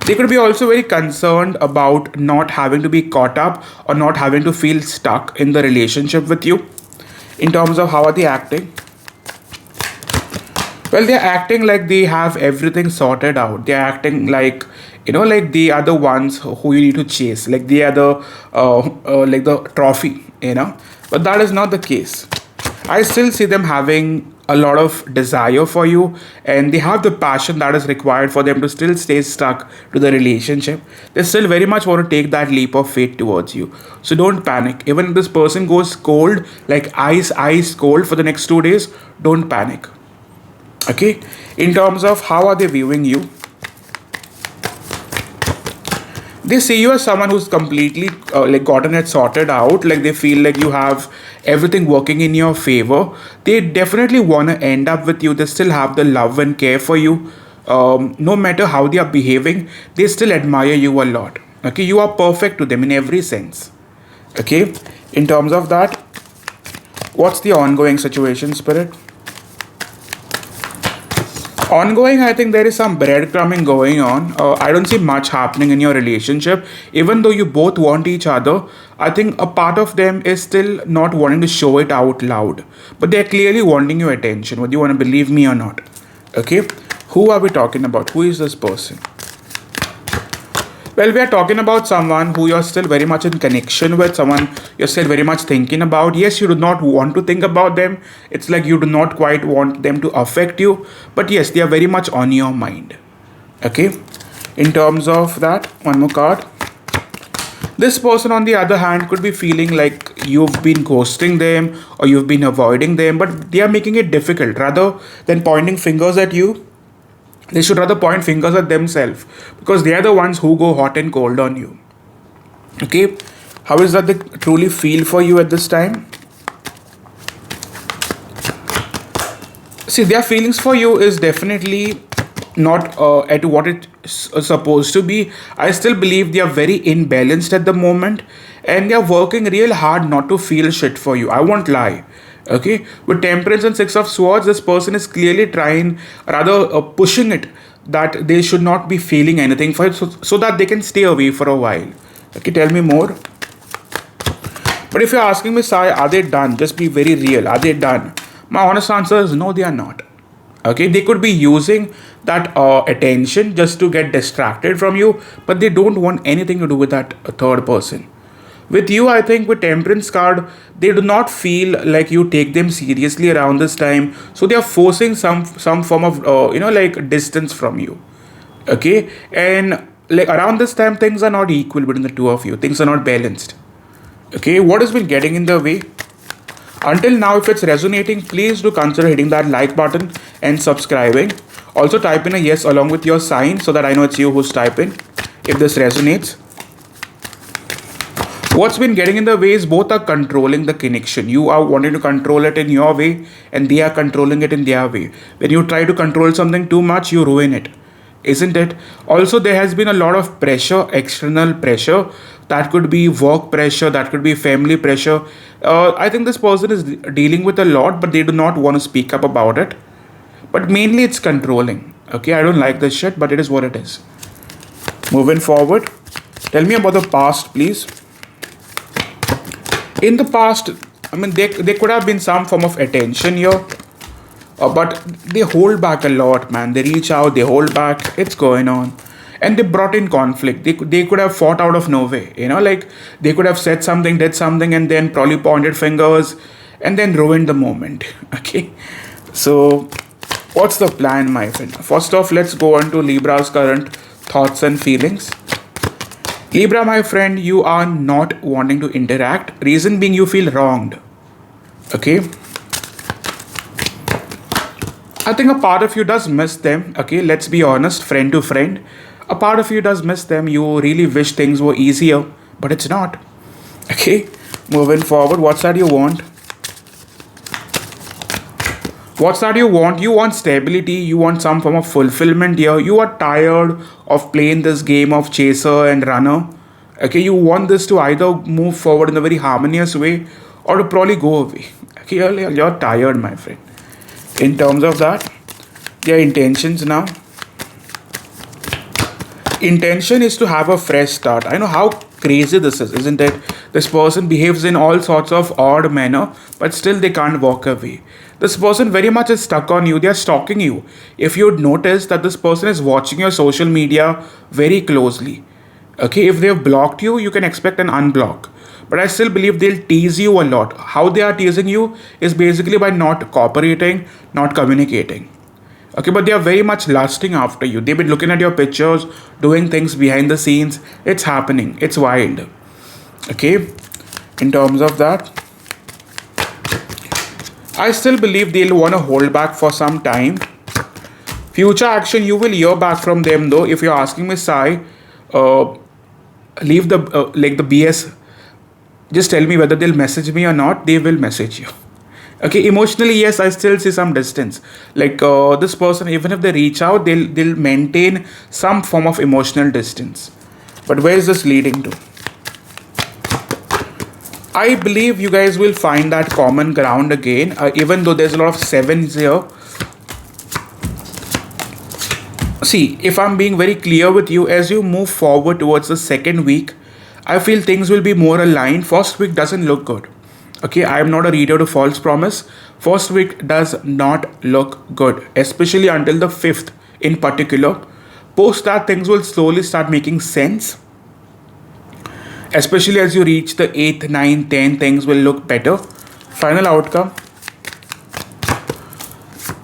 They could be also very concerned about not having to be caught up or not having to feel stuck in the relationship with you. In terms of how are they acting? Well, they're acting like they have everything sorted out. They're acting like, like they are the ones who you need to chase. Like they are like the trophy, But that is not the case. I still see them having a lot of desire for you, and they have the passion that is required for them to still stay stuck to the relationship. They still very much want to take that leap of faith towards you. So don't panic. Even if this person goes cold, like ice cold for the next 2 days, don't panic. Okay, in terms of how are they viewing you? They see you as someone who's completely gotten it sorted out. Like they feel like you have everything working in your favor. They definitely want to end up with you. They still have the love and care for you. No matter how they are behaving, they still admire you a lot. Okay, you are perfect to them in every sense. Okay, in terms of that, what's the ongoing situation, Spirit? Ongoing, I think there is some breadcrumbing going on. I don't see much happening in your relationship. Even though you both want each other, I think a part of them is still not wanting to show it out loud. But they're clearly wanting your attention, whether you want to believe me or not. Okay? Who are we talking about? Who is this person? Well, we are talking about someone who you're still very much in connection with, someone you're still very much thinking about. Yes, you do not want to think about them. It's like you do not quite want them to affect you. But yes, they are very much on your mind. Okay? In terms of that, one more card. This person, on the other hand, could be feeling like you've been ghosting them or you've been avoiding them, but they are making it difficult. Rather than pointing fingers at you, they should rather point fingers at themselves because they are the ones who go hot and cold on you. Okay? How is that they truly feel for you at this time? See, their feelings for you is definitely not at what it's supposed to be. I still believe they are very imbalanced at the moment and they are working real hard not to feel shit for you. I won't lie. Okay, with Temperance and Six of Swords, this person is clearly trying, rather pushing it, that they should not be feeling anything for it, so that they can stay away for a while. Okay, tell me more. But if you're asking me, Sai, are they done? Just be very real. Are they done? My honest answer is no, they are not. Okay, they could be using that attention just to get distracted from you, but they don't want anything to do with that third person. With you, I think with Temperance card, they do not feel like you take them seriously around this time, so they are forcing some form of like distance from you. Okay, and like around this time, things are not equal between the two of you. Things are not balanced. Okay, what has been getting in the way? Until now, if it's resonating, please do consider hitting that like button and subscribing. Also, type in a yes along with your sign so that I know it's you who's typing if this resonates. What's been getting in the way is both are controlling the connection. You are wanting to control it in your way and they are controlling it in their way. When you try to control something too much, you ruin it. Isn't it? Also, there has been a lot of pressure, external pressure. That could be work pressure, that could be family pressure. I think this person is dealing with a lot, but they do not want to speak up about it. But mainly it's controlling. Okay, I don't like this shit, but it is what it is. Moving forward, tell me about the past, please. In the past, I mean, there could have been some form of attention here, but they hold back a lot, man. They reach out, they hold back, it's going on. And they brought in conflict. They could have fought out of nowhere, like they could have said something, did something, and then probably pointed fingers and then ruined the moment. Okay, so what's the plan, my friend? First off, let's go on to Libra's current thoughts and feelings. Libra, my friend, you are not wanting to interact. Reason being, you feel wronged. Okay. I think a part of you does miss them. Okay, let's be honest, friend to friend. A part of you does miss them. You really wish things were easier, but it's not. Okay, moving forward, what's that you want? What's that you want? You want stability. You want some form of fulfillment here. You are tired of playing this game of chaser and runner. Okay, you want this to either move forward in a very harmonious way or to probably go away. Okay, you're tired, my friend. In terms of that, their intentions now. Intention is to have a fresh start. I know how crazy this is, isn't it? This person behaves in all sorts of odd manner, but still they can't walk away. This person very much is stuck on you. They are stalking you. If you'd notice that this person is watching your social media very closely. Okay, if they've blocked you, you can expect an unblock. But I still believe they'll tease you a lot. How they are teasing you is basically by not cooperating, not communicating. Okay, but they are very much lusting after you. They've been looking at your pictures, doing things behind the scenes. It's happening. It's wild. Okay, in terms of that, I still believe they'll want to hold back for some time. Future action, you will hear back from them though. If you're asking me, Sai, leave the like the BS. Just tell me whether they'll message me or not. They will message you. Okay, emotionally, yes, I still see some distance. Like this person, even if they reach out, they'll maintain some form of emotional distance. But where is this leading to? I believe you guys will find that common ground again, even though there's a lot of sevens here. See, if I'm being very clear with you, as you move forward towards the second week, I feel things will be more aligned. First week doesn't look good. Okay, I am not a reader to false promise. First week does not look good, especially until the 5th in particular. Post that, things will slowly start making sense. Especially as you reach the 8th, 9th, 10th, things will look better. Final outcome.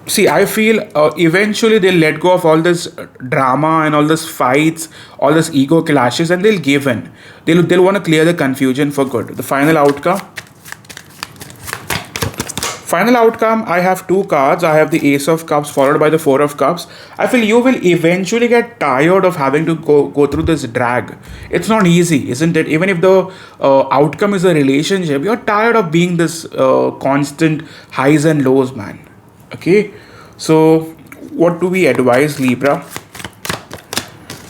See, I feel eventually they'll let go of all this drama and all this fights, all this ego clashes, and they'll give in. They'll want to clear the confusion for good. The final outcome. Final outcome, I have two cards. I have the Ace of Cups followed by the Four of Cups. I feel you will eventually get tired of having to go through this drag. It's not easy, isn't it? Even if the outcome is a relationship, you're tired of being this constant highs and lows, man. Okay, so what do we advise, Libra?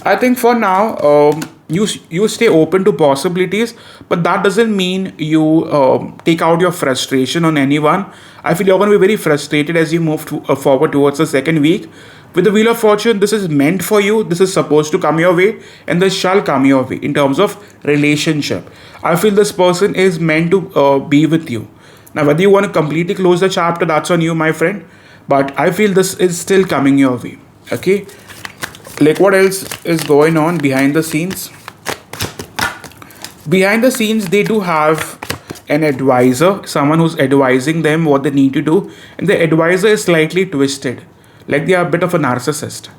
I think for now, you stay open to possibilities, but that doesn't mean you take out your frustration on anyone. I feel you're going to be very frustrated as you move forward towards the second week. With the Wheel of Fortune, this is meant for you. This is supposed to come your way, and this shall come your way in terms of relationship. I feel this person is meant to be with you. Now, whether you want to completely close the chapter, that's on you, my friend. But I feel this is still coming your way. Okay. Like, what else is going on behind the scenes? Behind the scenes, they do have an advisor, someone who's advising them what they need to do, and the advisor is slightly twisted, like they are a bit of a narcissist.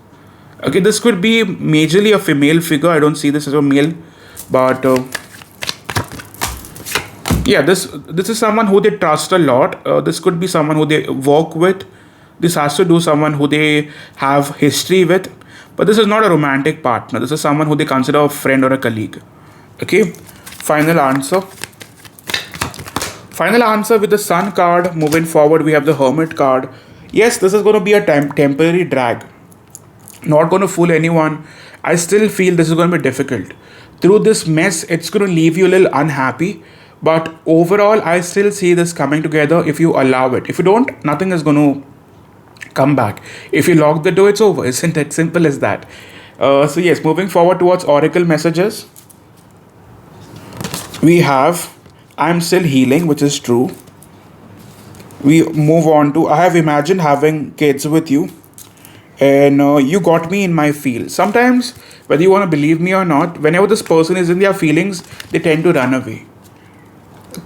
Okay, this could be majorly a female figure. I don't see this as a male, but yeah, this is someone who they trust a lot. This could be someone who they work with. This has to do someone who they have history with, but this is not a romantic partner. This is someone who they consider a friend or a colleague. Okay, final answer. Final answer with the Sun card. Moving forward, we have the Hermit card. Yes, this is going to be a temporary drag. Not going to fool anyone. I still feel this is going to be difficult. Through this mess, it's going to leave you a little unhappy. But overall, I still see this coming together if you allow it. If you don't, nothing is going to come back. If you lock the door, it's over. Isn't it simple as that? So yes, moving forward towards Oracle messages. We have I'm still healing, which is true. We move on to I have imagined having kids with you, and you got me in my field. Sometimes, whether you want to believe me or not, whenever this person is in their feelings, they tend to run away.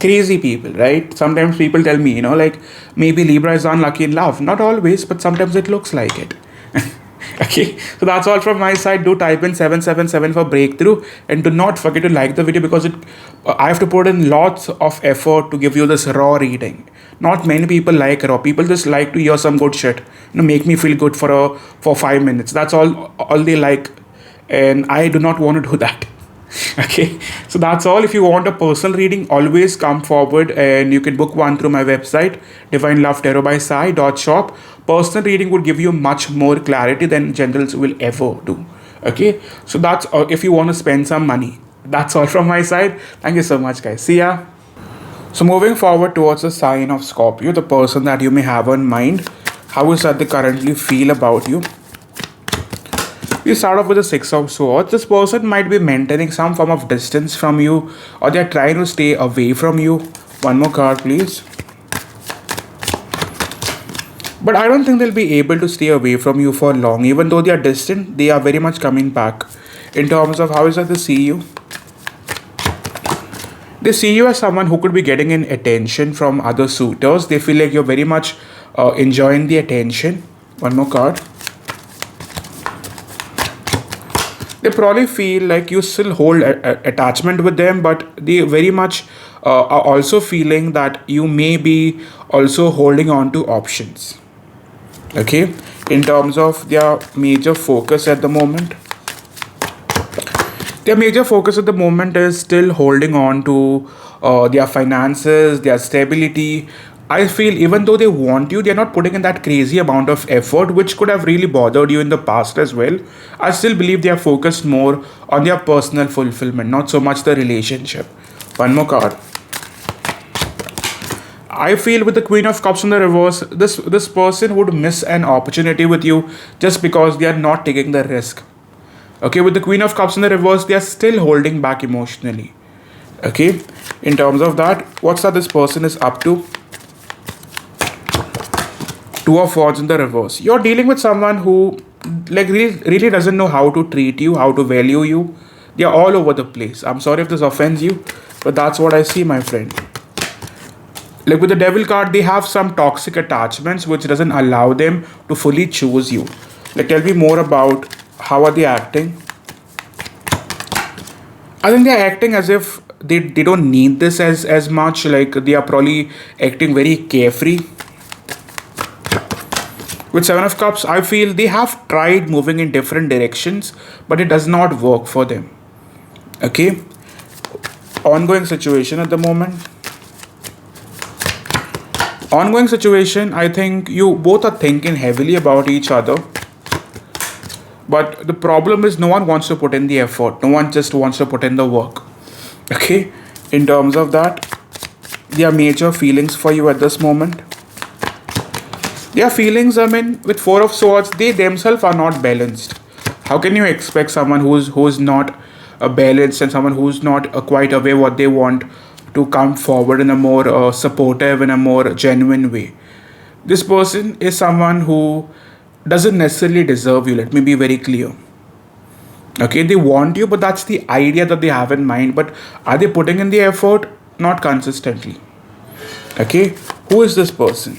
Crazy people, right? Sometimes people tell me, like maybe Libra is unlucky in love. Not always, but sometimes it looks like it. Okay, so that's all from my side. Do type in 777 for breakthrough, and do not forget to like the video because I have to put in lots of effort to give you this raw reading. Not many people like raw. People just like to hear some good shit. Make me feel good for 5 minutes. That's all they like, and I do not want to do that. Okay, so that's all. If you want a personal reading, always come forward and you can book one through my website, divinelovetarotbysai.shop. Personal reading would give you much more clarity than generals will ever do. Okay, so that's if you want to spend some money. That's all from my side. Thank you so much, guys. See ya. So moving forward towards the sign of Scorpio, the person that you may have in mind, how is that they currently feel about you? We start off with the Six of Swords. This person might be maintaining some form of distance from you, or they're trying to stay away from you. One more card, please. But I don't think they'll be able to stay away from you for long. Even though they are distant, they are very much coming back. In terms of how is that they see you? They see you as someone who could be getting in attention from other suitors. They feel like you're very much enjoying the attention. One more card. They probably feel like you still hold attachment with them, but they very much are also feeling that you may be also holding on to options. Okay, in terms of their major focus at the moment, their major focus at the moment is still holding on to their finances, their stability. I feel even though they want you, they're not putting in that crazy amount of effort, which could have really bothered you in the past as well. I still believe they are focused more on their personal fulfillment, not so much the relationship. One more card. I feel with the Queen of Cups in the reverse, this person would miss an opportunity with you just because they are not taking the risk. Okay, with the Queen of Cups in the reverse, they are still holding back emotionally. Okay, in terms of that, what's that this person is up to? Two of Wands in the reverse. You're dealing with someone who really doesn't know how to treat you, how to value you. They are all over the place. I'm sorry if this offends you, but that's what I see, my friend. Like with the devil card, they have some toxic attachments which doesn't allow them to fully choose you. Like, tell me more about how are they acting. I think they're acting as if they don't need this as much. Like, they are probably acting very carefree. With Seven of Cups, I feel they have tried moving in different directions, but it does not work for them. Okay? Ongoing situation at the moment. Ongoing situation, I think you both are thinking heavily about each other. But the problem is no one wants to put in the effort. No one just wants to put in the work. Okay? In terms of that, there are major feelings for you at this moment. Their feelings, I mean, with Four of Swords, they themselves are not balanced. How can you expect someone who's not balanced and someone who's not quite aware what they want to come forward in a more supportive, in a more genuine way? This person is someone who doesn't necessarily deserve you. Let me be very clear. Okay, they want you, but that's the idea that they have in mind. But are they putting in the effort? Not consistently. Okay, who is this person?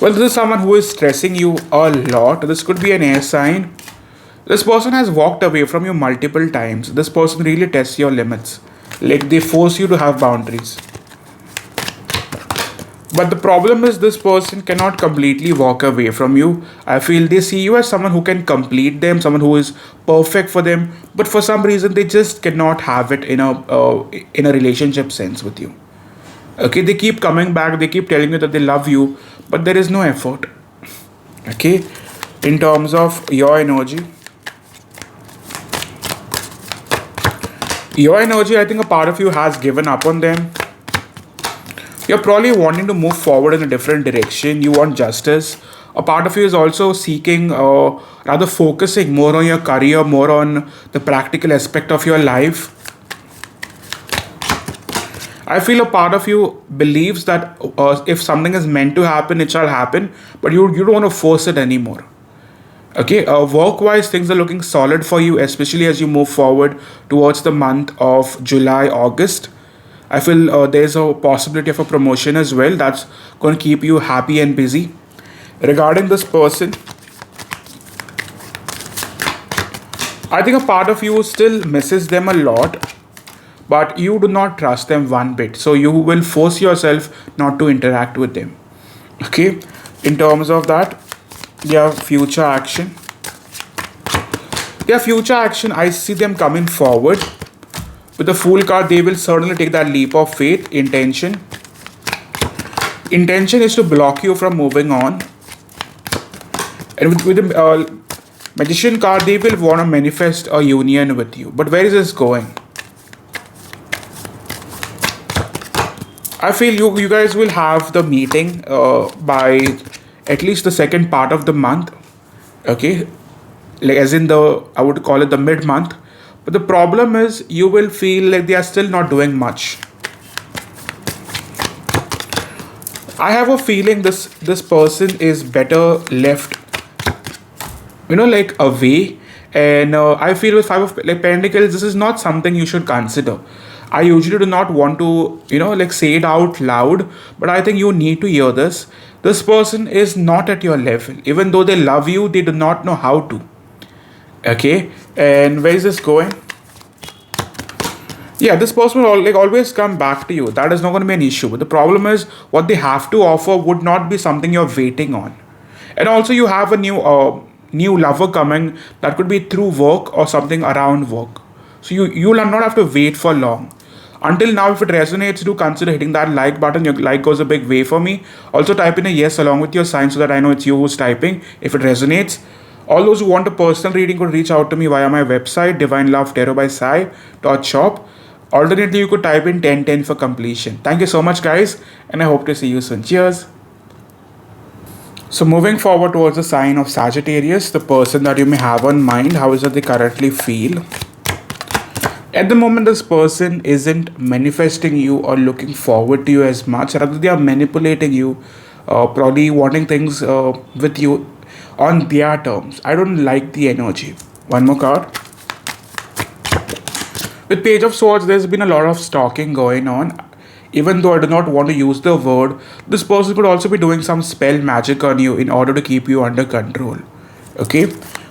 Well, this is someone who is stressing you a lot. This could be an air sign. This person has walked away from you multiple times. This person really tests your limits. Like, they force you to have boundaries. But the problem is this person cannot completely walk away from you. I feel they see you as someone who can complete them, someone who is perfect for them. But for some reason, they just cannot have it in a relationship sense with you. Okay, they keep coming back. They keep telling you that they love you, but there is no effort. Okay, in terms of your energy, I think a part of you has given up on them. You're probably wanting to move forward in a different direction. You want justice. A part of you is also seeking, rather focusing more on your career, more on the practical aspect of your life. I feel a part of you believes that if something is meant to happen, it shall happen, but you don't want to force it anymore. Okay, work-wise, things are looking solid for you, especially as you move forward towards the month of July, August. I feel there's a possibility of a promotion as well. That's going to keep you happy and busy. Regarding this person, I think a part of you still misses them a lot, but you do not trust them one bit. So you will force yourself not to interact with them. Okay, in terms of that, their future action. Their future action, I see them coming forward. With the Fool card, they will certainly take that leap of faith. Intention is to block you from moving on. And with the Magician card, they will want to manifest a union with you. But where is this going? I feel you guys will have the meeting by at least the second part of the month. Okay, like as in I would call it the mid month. But the problem is you will feel like they are still not doing much. I have a feeling this person is better left, like away. And I feel with Five of Pentacles, this is not something you should consider. I usually do not want to, say it out loud, but I think you need to hear this. This person is not at your level. Even though they love you, they do not know how to. Okay, and where is this going? Yeah, this person will always come back to you. That is not going to be an issue. But the problem is what they have to offer would not be something you're waiting on. And also you have a new lover coming. That could be through work or something around work. So you'll not have to wait for long. Until now, if it resonates, do consider hitting that like button. Your like goes a big way for me. Also type in a yes along with your sign so that I know it's you who's typing if it resonates. All those who want a personal reading could reach out to me via my website, divinelovetarotbysai.shop. Alternately, you could type in 1010 for completion. Thank you so much, guys, and I hope to see you soon. Cheers. So moving forward towards the sign of Sagittarius, the person that you may have on mind, how is it they currently feel? At the moment, this person isn't manifesting you or looking forward to you as much. Rather, they are manipulating you, probably wanting things with you on their terms. I don't like the energy. One more card. With Page of Swords, there's been a lot of stalking going on. Even though I do not want to use the word, this person could also be doing some spell magic on you in order to keep you under control. Okay,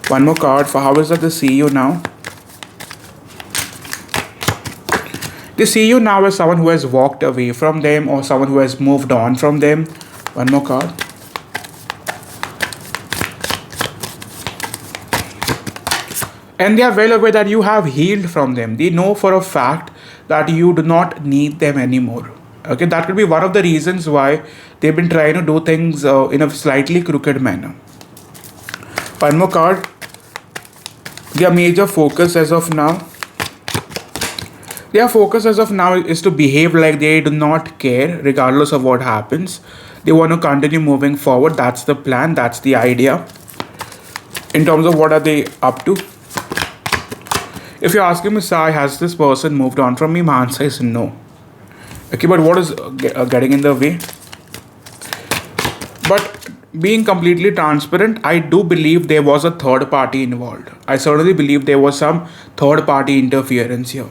one more card for how is that they see you now. They see you now as someone who has walked away from them or someone who has moved on from them. One more card. And they are well aware that you have healed from them. They know for a fact that you do not need them anymore. Okay, that could be one of the reasons why they've been trying to do things in a slightly crooked manner. One more card. Their major focus as of now. Their focus as of now is to behave like they do not care regardless of what happens. They want to continue moving forward. That's the plan. That's the idea. In terms of what are they up to? If you're asking me, Sai, has this person moved on from me? My answer is no. Okay, but what is getting in the way? But being completely transparent, I do believe there was a third party involved. I certainly believe there was some third party interference here.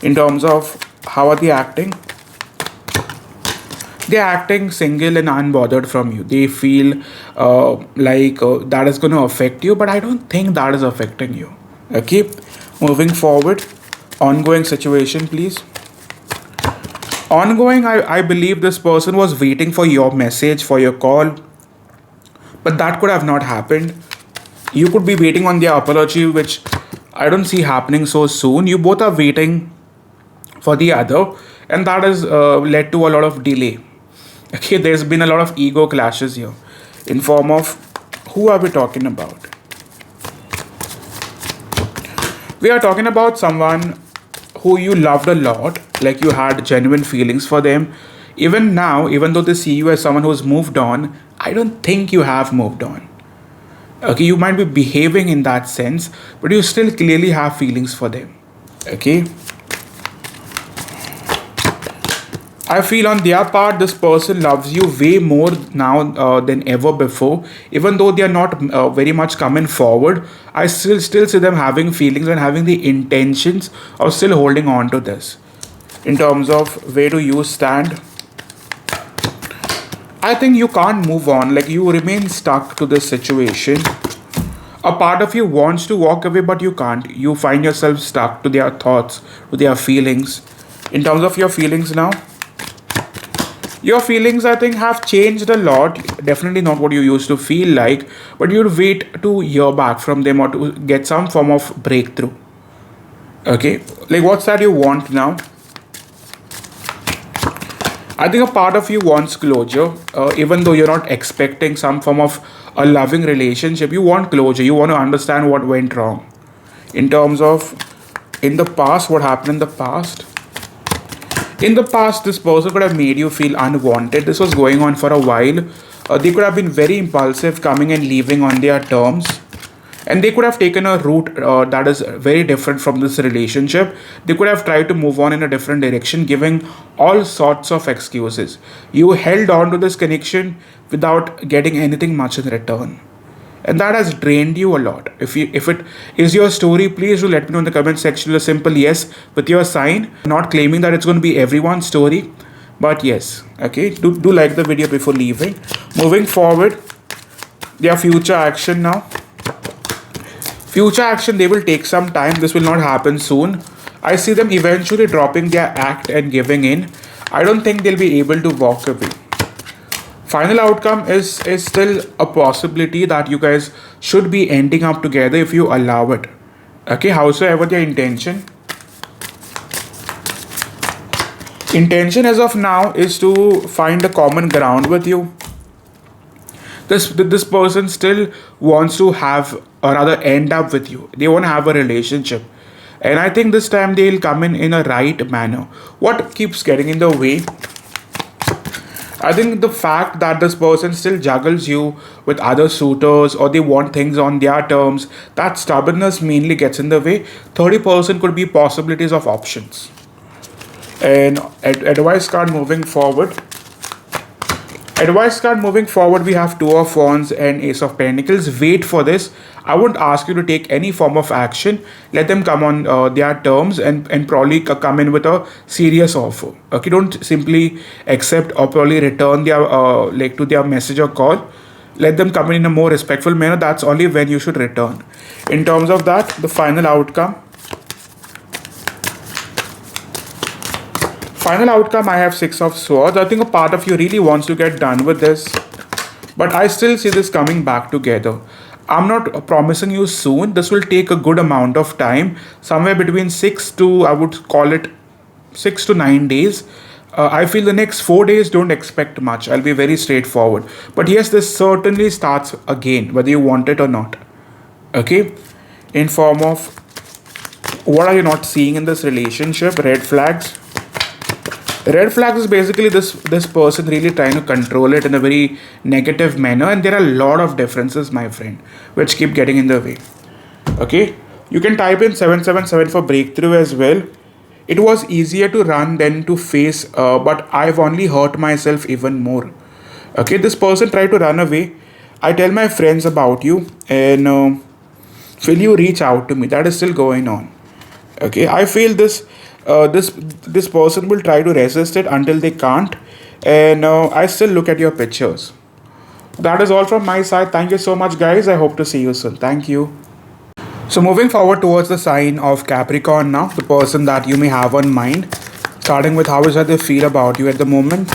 In terms of how are they acting? They're acting single and unbothered from you. They feel like that is going to affect you, but I don't think that is affecting you. Okay, moving forward. Ongoing situation, please. Ongoing, I believe this person was waiting for your message, for your call, but that could have not happened. You could be waiting on their apology, which I don't see happening so soon. You both are waiting for the other, and that has led to a lot of delay. Okay, there's been a lot of ego clashes here in form of who are we talking about? We are talking about someone who you loved a lot, like you had genuine feelings for them. Even now, even though they see you as someone who's moved on, I don't think you have moved on. Okay, you might be behaving in that sense, but you still clearly have feelings for them. Okay, I feel on their part, this person loves you way more now than ever before. Even though they are not very much coming forward, I still see them having feelings and having the intentions of still holding on to this. In terms of where do you stand? I think you can't move on. Like you remain stuck to this situation. A part of you wants to walk away, but you can't. You find yourself stuck to their thoughts, to their feelings. In terms of your feelings now, your feelings, I think, have changed a lot. Definitely not what you used to feel like, but you'd wait to hear back from them or to get some form of breakthrough. Okay, like what's that you want now? I think a part of you wants closure, even though you're not expecting some form of a loving relationship. You want closure. You want to understand what went wrong. In terms of in the past, what happened in the past. In the past, this person could have made you feel unwanted. This was going on for a while. They could have been very impulsive, coming and leaving on their terms. And they could have taken a route that is very different from this relationship. They could have tried to move on in a different direction, giving all sorts of excuses. You held on to this connection without getting anything much in return. And that has drained you a lot. If it is your story, please do let me know in the comment section a simple yes with your sign. Not claiming that it's going to be everyone's story, but yes. Okay, do like the video before leaving. Moving forward, their future action now. Future action, they will take some time. This will not happen soon. I see them eventually dropping their act and giving in. I don't think they'll be able to walk away. Final outcome is still a possibility that you guys should be ending up together if you allow it. Okay, howsoever their intention. Intention as of now is to find a common ground with you. This person still wants to have or rather end up with you. They want to have a relationship. And I think this time they'll come in a right manner. What keeps getting in the way? I think the fact that this person still juggles you with other suitors or they want things on their terms, that stubbornness mainly gets in the way. 30% could be possibilities of options. And advice card moving forward. Advice card moving forward, we have Two of Wands and Ace of Pentacles. Wait for this. I wouldn't ask you to take any form of action. Let them come on their terms and probably come in with a serious offer. Okay, don't simply accept or probably return their like to their message or call. Let them come in a more respectful manner. That's only when you should return. In terms of that, the final outcome. Final outcome, I have Six of Swords. I think a part of you really wants to get done with this, but I still see this coming back together. I'm not promising you soon. This will take a good amount of time, somewhere between 6 to, I would call it 6 to 9 days. I feel the next 4 days, don't expect much. I'll be very straightforward. But yes, this certainly starts again, whether you want it or not. Okay? In form of, what are you not seeing in this relationship? Red flags. Red flags is basically this person really trying to control it in a very negative manner, and there are a lot of differences, my friend, which keep getting in the way. Okay, you can type in 777 for breakthrough as well. It was easier to run than to face, but I've only hurt myself even more. Okay, this person tried to run away. I tell my friends about you, and will you reach out to me? That is still going on. Okay, I feel this person will try to resist it until they can't, and I still look at your pictures. That is all from my side. Thank you so much, guys. I hope to see you soon. Thank you. So moving forward towards the sign of Capricorn now, the person that you may have on mind, starting with how is that they feel about you at the moment.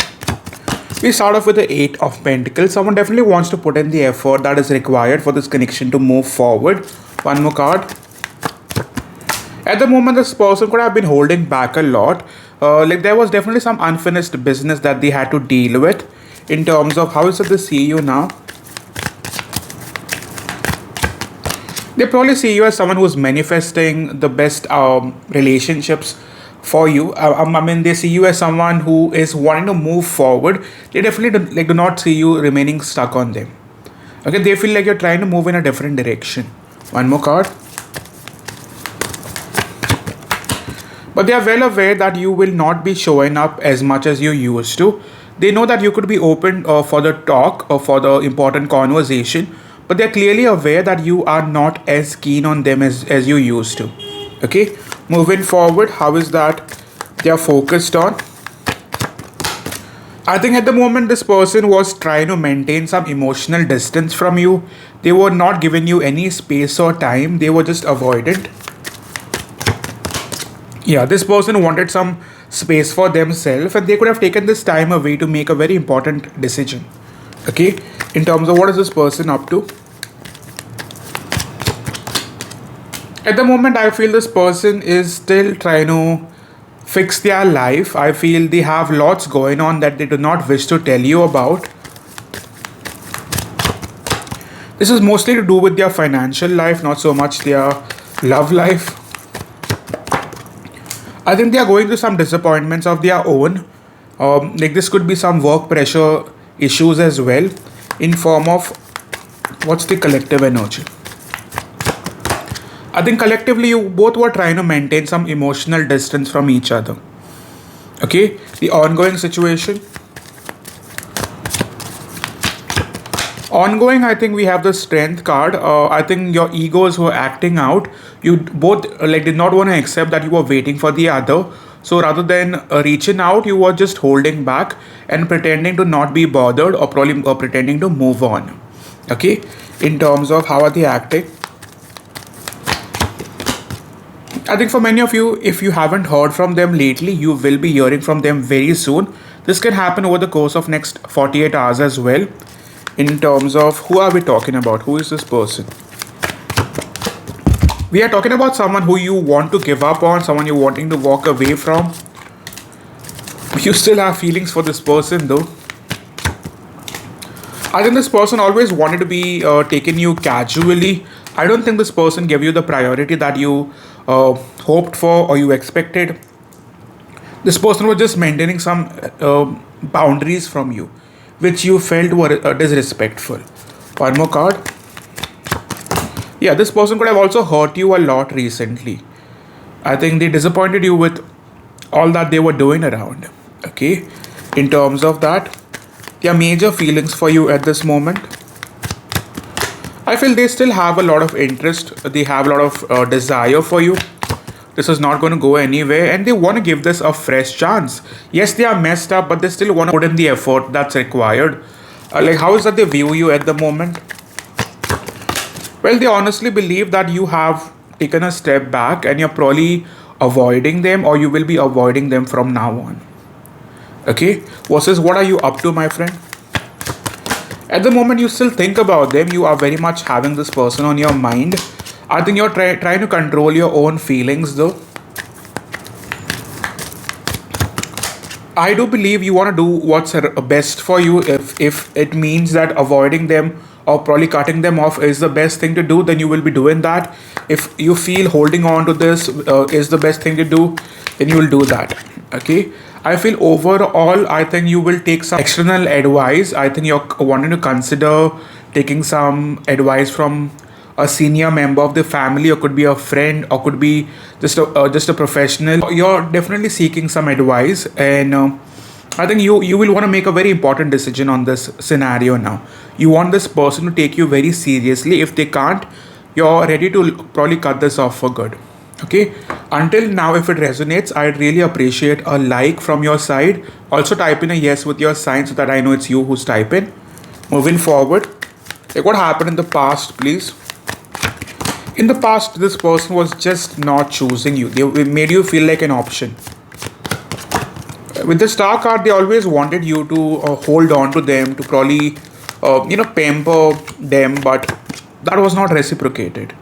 We start off with the Eight of Pentacles. Someone definitely wants to put in the effort that is required for this connection to move forward. One more card. At the moment, this person could have been holding back a lot. Like there was definitely some unfinished business that they had to deal with. In terms of how is it they see you now? They probably see you as someone who's manifesting the best relationships for you. I mean, they see you as someone who is wanting to move forward. They definitely do not see you remaining stuck on them. Okay, they feel like you're trying to move in a different direction. One more card. But they are well aware that you will not be showing up as much as you used to. They know that you could be open for the talk or for the important conversation, but they're clearly aware that you are not as keen on them as you used to. Okay, moving forward, how is that they are focused on? I think at the moment this person was trying to maintain some emotional distance from you. They were not giving you any space or time. They were just avoidant. Yeah, this person wanted some space for themselves, and they could have taken this time away to make a very important decision. Okay, in terms of what is this person up to? At the moment, I feel this person is still trying to fix their life. I feel they have lots going on that they do not wish to tell you about. This is mostly to do with their financial life, not so much their love life. I think they are going through some disappointments of their own. Like this could be some work pressure issues as well, in form of what's the collective energy. I think collectively you both were trying to maintain some emotional distance from each other. Okay, the ongoing situation. Ongoing, I think we have the Strength card. I think your egos were acting out. You both did not want to accept that you were waiting for the other. So rather than reaching out, you were just holding back and pretending to not be bothered, or probably pretending to move on. Okay, in terms of how are they acting? I think for many of you, if you haven't heard from them lately, you will be hearing from them very soon. This can happen over the course of next 48 hours as well. In terms of who are we talking about? Who is this person? We are talking about someone who you want to give up on, someone you're wanting to walk away from. You still have feelings for this person though. I think this person always wanted to be taking you casually. I don't think this person gave you the priority that you hoped for or you expected. This person was just maintaining some boundaries from you, which you felt were disrespectful. One more card. Yeah, this person could have also hurt you a lot recently. I think they disappointed you with all that they were doing around. Okay, in terms of that, there are major feelings for you at this moment. I feel they still have a lot of interest. They have a lot of desire for you. This is not going to go anywhere, and they want to give this a fresh chance. Yes, they are messed up, but they still want to put in the effort that's required. Like, how is that they view you at the moment? Well, they honestly believe that you have taken a step back and you're probably avoiding them, or you will be avoiding them from now on. Okay, versus what are you up to, my friend? At the moment, you still think about them. You are very much having this person on your mind. I think you're trying to control your own feelings, though. I do believe you want to do what's best for you. If it means that avoiding them or probably cutting them off is the best thing to do, then you will be doing that. If you feel holding on to this is the best thing to do, then you will do that. Okay. I feel overall, I think you will take some external advice. I think you're wanting to consider taking some advice from a senior member of the family, or could be a friend, or could be just a professional. You're definitely seeking some advice, and I think you will want to make a very important decision on this scenario now. You want this person to take you very seriously. If they can't, you're ready to probably cut this off for good. Okay, until now, if it resonates, I'd really appreciate a like from your side. Also type in a yes with your sign so that I know it's you who's typing. Moving forward, like what happened in the past, please. In the past, this person was just not choosing you. They made you feel like an option. With the star card, they always wanted you to hold on to them, to probably pamper them, but that was not reciprocated.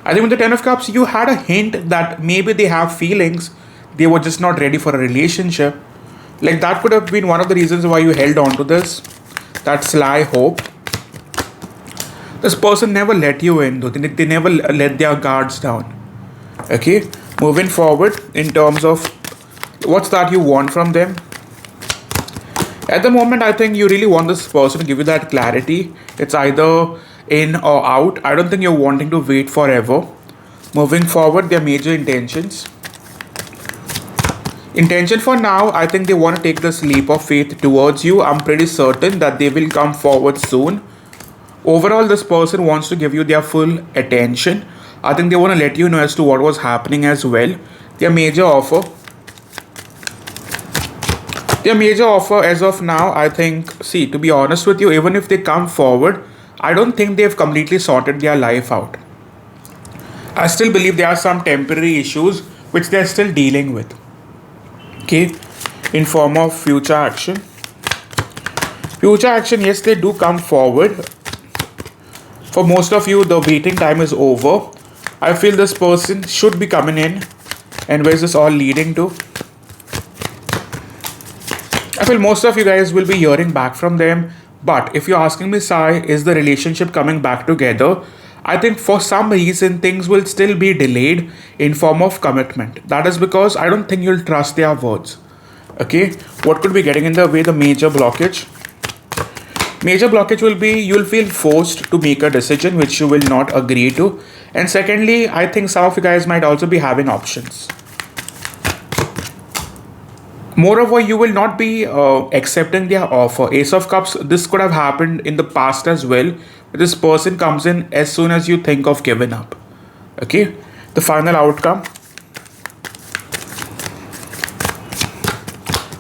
I think with the Ten of Cups, you had a hint that maybe they have feelings. They were just not ready for a relationship. Like, that could have been one of the reasons why you held on to this. That sly hope. This person never let you in, though. They never let their guards down. Okay. Moving forward, in terms of what's that you want from them. At the moment, I think you really want this person to give you that clarity. It's either in or out. I don't think you're wanting to wait forever. Moving forward, their major intentions. Intention for now, I think they want to take this leap of faith towards you. I'm pretty certain that they will come forward soon. Overall, this person wants to give you their full attention. I think they want to let you know as to what was happening as well. Their major offer. Their major offer as of now, I think, see, to be honest with you, even if they come forward, I don't think they've completely sorted their life out. I still believe there are some temporary issues which they're still dealing with. Okay, in form of future action. Future action, yes, they do come forward. For most of you, the waiting time is over. I feel this person should be coming in. And where is this all leading to? I feel most of you guys will be hearing back from them. But if you're asking me, Sai, is the relationship coming back together? I think for some reason things will still be delayed in form of commitment. That is because I don't think you'll trust their words. Okay, what could be getting in the way? The major blockage. Major blockage will be you'll feel forced to make a decision which you will not agree to. And secondly, I think some of you guys might also be having options. Moreover, you will not be accepting their offer. Ace of Cups, this could have happened in the past as well. This person comes in as soon as you think of giving up. Okay, the final outcome.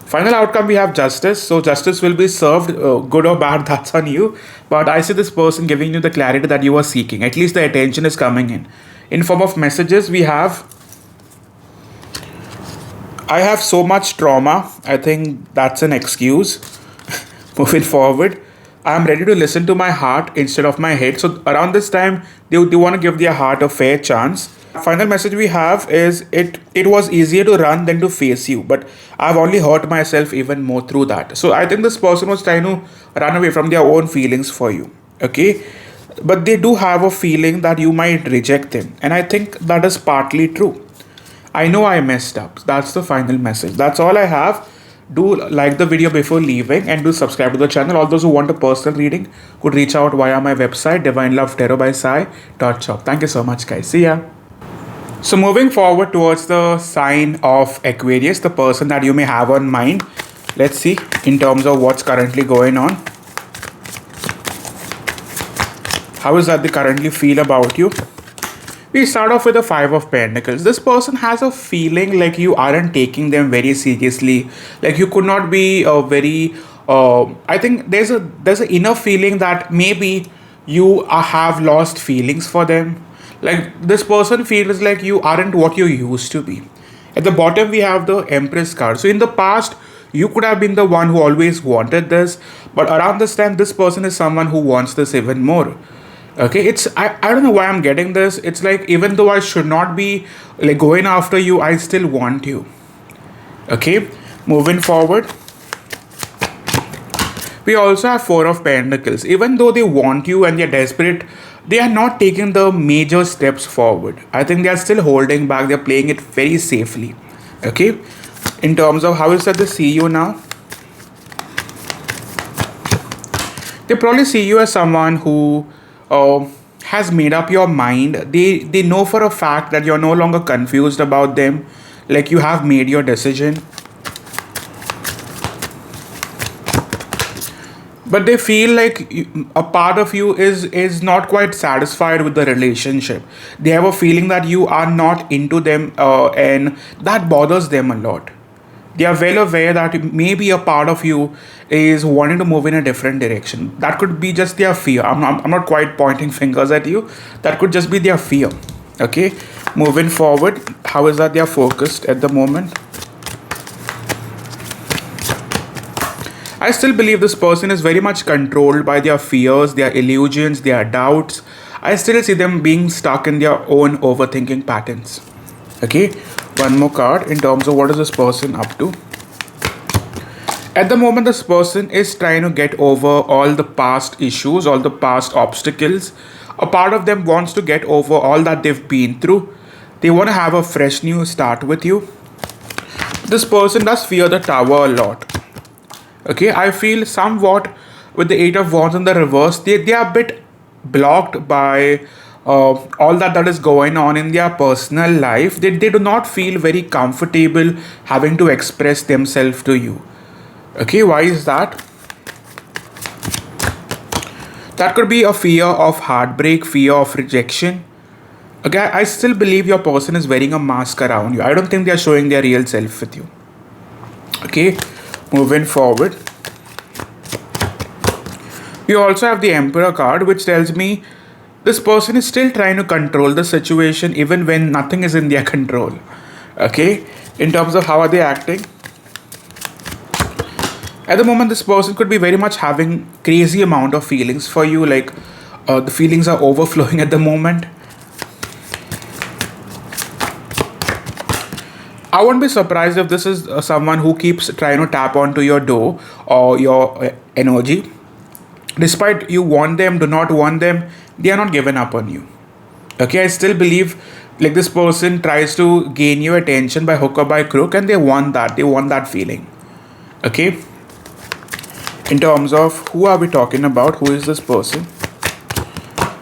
Final outcome, we have justice. So justice will be served, good or bad, that's on you. But I see this person giving you the clarity that you are seeking. At least the attention is coming in. In form of messages, we have, I have so much trauma. I think that's an excuse. Moving forward, I am ready to listen to my heart instead of my head. So around this time, they want to give their heart a fair chance. Final message we have is it was easier to run than to face you, but I've only hurt myself even more through that. So I think this person was trying to run away from their own feelings for you. Okay, but they do have a feeling that you might reject them, and I think that is partly true. I know I messed up. That's the final message. That's all I have. Do like the video before leaving and do subscribe to the channel. All those who want a personal reading could reach out via my website divinelovetarotbysai.shop. Thank you so much, guys. See ya. So moving forward towards the sign of Aquarius, the person that you may have on mind. Let's see in terms of what's currently going on. How is that they currently feel about you? We start off with the Five of Pentacles. This person has a feeling like you aren't taking them very seriously. Like you could not be very. I think there's an inner feeling that maybe you have lost feelings for them. Like this person feels like you aren't what you used to be. At the bottom we have the Empress card. So in the past you could have been the one who always wanted this, but around this time this person is someone who wants this even more. Okay, I don't know why I'm getting this. It's like even though I should not be like going after you, I still want you. Okay, moving forward. We also have Four of Pentacles. Even though they want you and they're desperate, they are not taking the major steps forward. I think they are still holding back. They're playing it very safely. Okay, in terms of how is that they see you now? They probably see you as someone who has made up your mind. They know for a fact that you're no longer confused about them. Like you have made your decision. But they feel like a part of you is not quite satisfied with the relationship. They have a feeling that you are not into them, and that bothers them a lot. They are well aware that maybe a part of you is wanting to move in a different direction. That could be just their fear. I'm not quite pointing fingers at you. That could just be their fear. Okay, moving forward, how is that they are focused at the moment? I still believe this person is very much controlled by their fears, their illusions, their doubts. I still see them being stuck in their own overthinking patterns. Okay, one more card in terms of what is this person up to. At the moment, this person is trying to get over all the past issues, all the past obstacles. A part of them wants to get over all that they've been through. They want to have a fresh new start with you. This person does fear the Tower a lot. Okay, I feel somewhat with the Eight of Wands in the reverse, they are a bit blocked by all that is going on in their personal life. They do not feel very comfortable having to express themselves to you. Okay, why is that? That could be a fear of heartbreak, fear of rejection. Okay, I still believe your person is wearing a mask around you. I don't think they are showing their real self with you. Okay, moving forward. We also have the Emperor card, which tells me this person is still trying to control the situation even when nothing is in their control. Okay, in terms of how are they acting? At the moment, this person could be very much having crazy amount of feelings for you. Like the feelings are overflowing at the moment. I won't be surprised if this is someone who keeps trying to tap onto your door or your energy. Despite you want them, do not want them, they are not giving up on you. Okay, I still believe like this person tries to gain your attention by hook or by crook, and they want that feeling. Okay, in terms of who are we talking about, who is this person?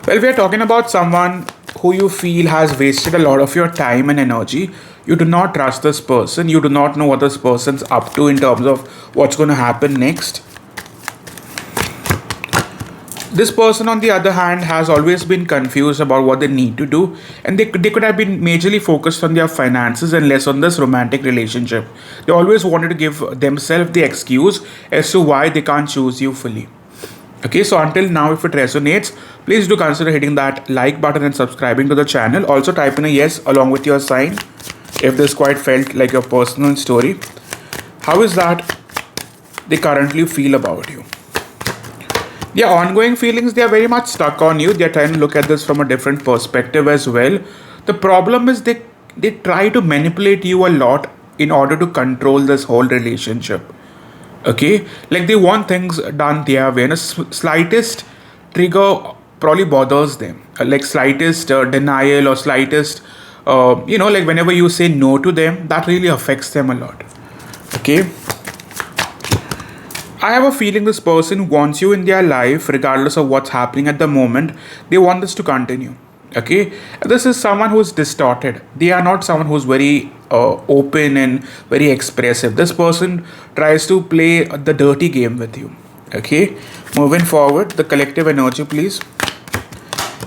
Well, we are talking about someone who you feel has wasted a lot of your time and energy. You do not trust this person. You do not know what this person's up to in terms of what's going to happen next. This person, on the other hand, has always been confused about what they need to do, and they could have been majorly focused on their finances and less on this romantic relationship. They always wanted to give themselves the excuse as to why they can't choose you fully. Okay, so until now, if it resonates, please do consider hitting that like button and subscribing to the channel. Also type in a yes along with your sign if this quite felt like your personal story. How is that they currently feel about you? Their ongoing feelings, they are very much stuck on you. They are trying to look at this from a different perspective as well. The problem is they try to manipulate you a lot in order to control this whole relationship. Okay, like they want things done their way, and a slightest trigger probably bothers them. Like slightest denial or slightest like whenever you say no to them, that really affects them a lot. Okay, I have a feeling this person wants you in their life regardless of what's happening at the moment. They want this to continue. Okay, this is someone who's distorted. They are not someone who's very open and very expressive. This person tries to play the dirty game with you. Okay, moving forward, the collective energy, please.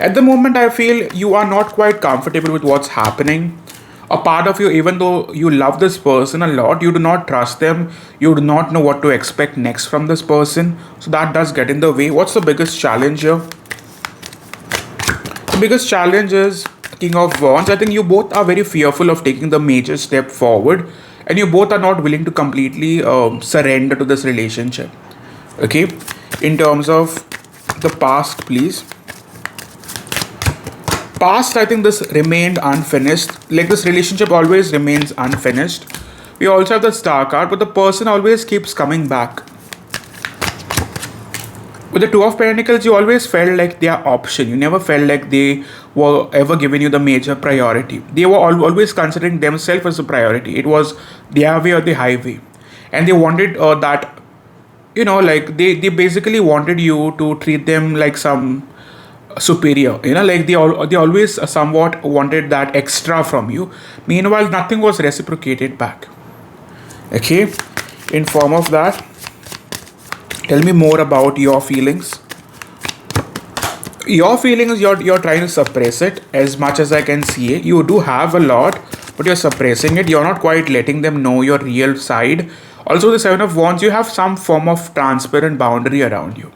At the moment, I feel you are not quite comfortable with what's happening. A part of you, even though you love this person a lot, you do not trust them. You do not know what to expect next from this person. So that does get in the way. What's the biggest challenge here? The biggest challenge is King of Wands. I think you both are very fearful of taking the major step forward, and you both are not willing to completely surrender to this relationship. Okay, in terms of the past, please. Past, I think this remained unfinished. Like, this relationship always remains unfinished. We also have the Star card, but the person always keeps coming back. With the Two of Pentacles, you always felt like their option. You never felt like they were ever giving you the major priority. They were always considering themselves as a priority. It was their way or the highway. And they wanted that, like they basically wanted you to treat them like some superior, like they always somewhat wanted that extra from you. Meanwhile, nothing was reciprocated back. Okay, in form of that, tell me more about your feelings. Your feelings, you're trying to suppress it as much as I can see it. You do have a lot, but you're suppressing it. You're not quite letting them know your real side. Also, the Seven of Wands, you have some form of transparent boundary around you.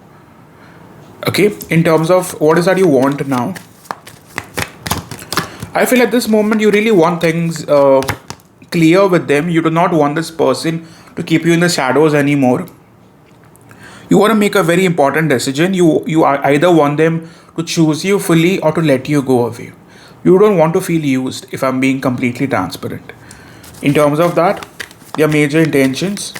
Okay, in terms of what is that you want now, I feel at this moment you really want things clear with them. You do not want this person to keep you in the shadows anymore. You want to make a very important decision. You either want them to choose you fully or to let you go away. You don't want to feel used, if I'm being completely transparent. In terms of that, their major intentions.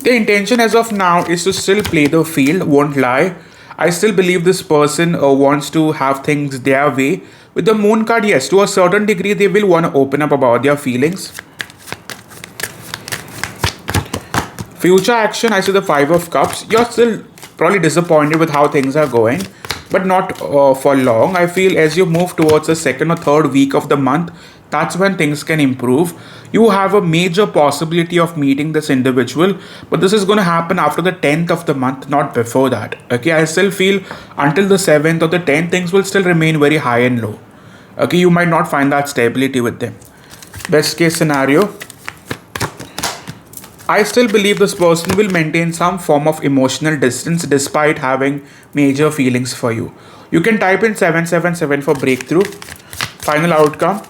The intention as of now is to still play the field, won't lie. I still believe this person wants to have things their way. With the Moon card, yes, to a certain degree, they will want to open up about their feelings. Future action, I see the Five of Cups. You're still probably disappointed with how things are going, but not for long. I feel as you move towards the second or third week of the month, that's when things can improve. You have a major possibility of meeting this individual, but this is going to happen after the 10th of the month, not before that. Okay, I still feel until the 7th or the 10th, things will still remain very high and low. Okay, you might not find that stability with them. Best case scenario, I still believe this person will maintain some form of emotional distance despite having major feelings for you. You can type in 777 for breakthrough. Final outcome.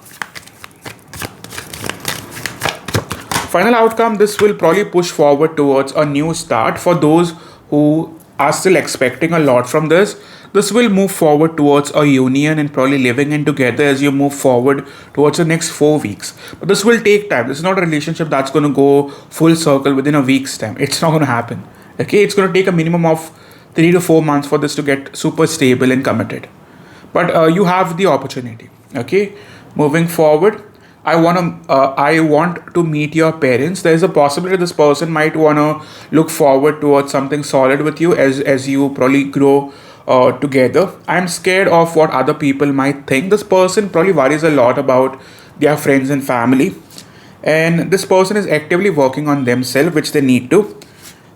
Final outcome, this will probably push forward towards a new start. For those who are still expecting a lot from this, this will move forward towards a union and probably living in together as you move forward towards the next 4 weeks. But this will take time. This is not a relationship that's going to go full circle within a week's time. It's not going to happen. Okay, it's going to take a minimum of 3 to 4 months for this to get super stable and committed. But you have the opportunity. Okay, moving forward, I want to meet your parents. There is a possibility this person might want to look forward towards something solid with you as you probably grow together. I'm scared of what other people might think. This person probably worries a lot about their friends and family, and this person is actively working on themselves, which they need to.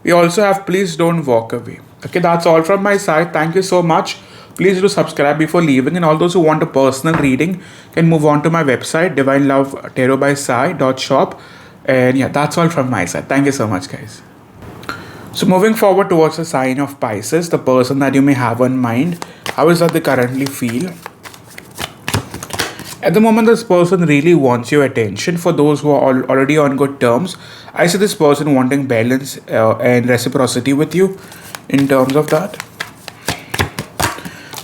We also have please don't walk away. Okay, that's all from my side. Thank you so much. Please do subscribe before leaving, and all those who want a personal reading can move on to my website divinelovetarotbysai.shop. And yeah, that's all from my side. Thank you so much, guys. So moving forward towards the sign of Pisces, the person that you may have on mind, how is that they currently feel? At the moment, this person really wants your attention. For those who are already on good terms, I see this person wanting balance and reciprocity with you. In terms of that,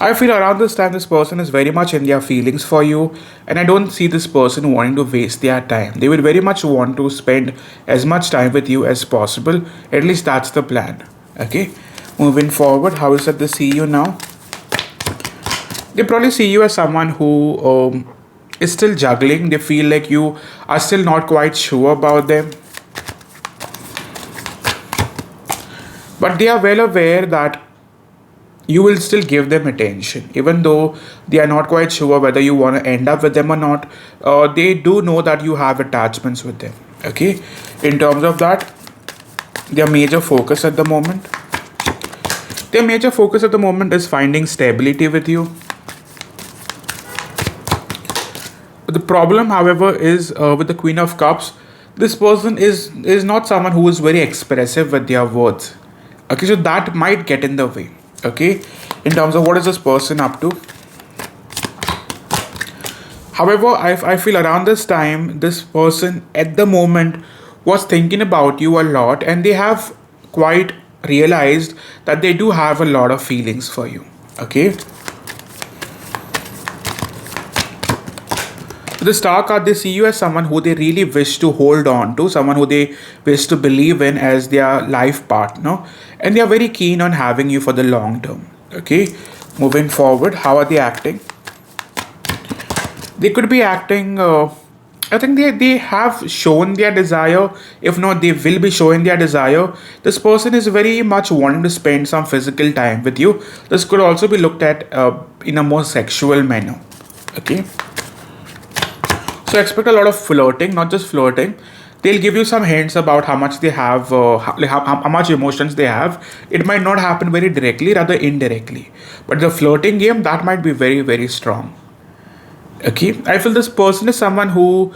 I feel around this time this person is very much in their feelings for you, and I don't see this person wanting to waste their time. They will very much want to spend as much time with you as possible. At least that's the plan. Okay, moving forward, how is that they see you now? They probably see you as someone who is still juggling. They feel like you are still not quite sure about them, but they are well aware that you will still give them attention, even though they are not quite sure whether you want to end up with them or not. They do know that you have attachments with them. Okay, in terms of that, their major focus at the moment is finding stability with you. The problem, however, is with the Queen of Cups, this person is not someone who is very expressive with their words. Okay, so that might get in the way. Okay, in terms of what is this person up to. However, I feel around this time, this person at the moment was thinking about you a lot, and they have quite realized that they do have a lot of feelings for you. Okay. The star card, they see you as someone who they really wish to hold on to, someone who they wish to believe in as their life partner, and they are very keen on having you for the long term. Okay, moving forward, how are they acting? They could be acting, I think they have shown their desire. If not, they will be showing their desire. This person is very much wanting to spend some physical time with you. This could also be looked at in a more sexual manner. Okay. So expect a lot of flirting, not just flirting. They'll give you some hints about how much they have, how much emotions they have. It might not happen very directly, rather indirectly. But the flirting game, that might be very, very strong. Okay, I feel this person is someone who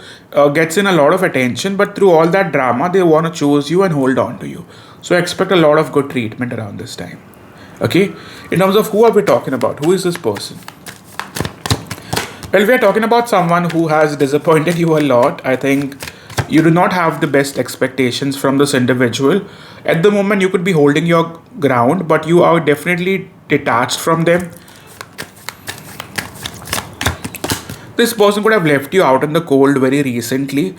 gets in a lot of attention, but through all that drama, they want to choose you and hold on to you. So expect a lot of good treatment around this time. Okay, in terms of who are we talking about? Who is this person? Well, we are talking about someone who has disappointed you a lot. I think you do not have the best expectations from this individual. At the moment, you could be holding your ground, but you are definitely detached from them. This person could have left you out in the cold very recently.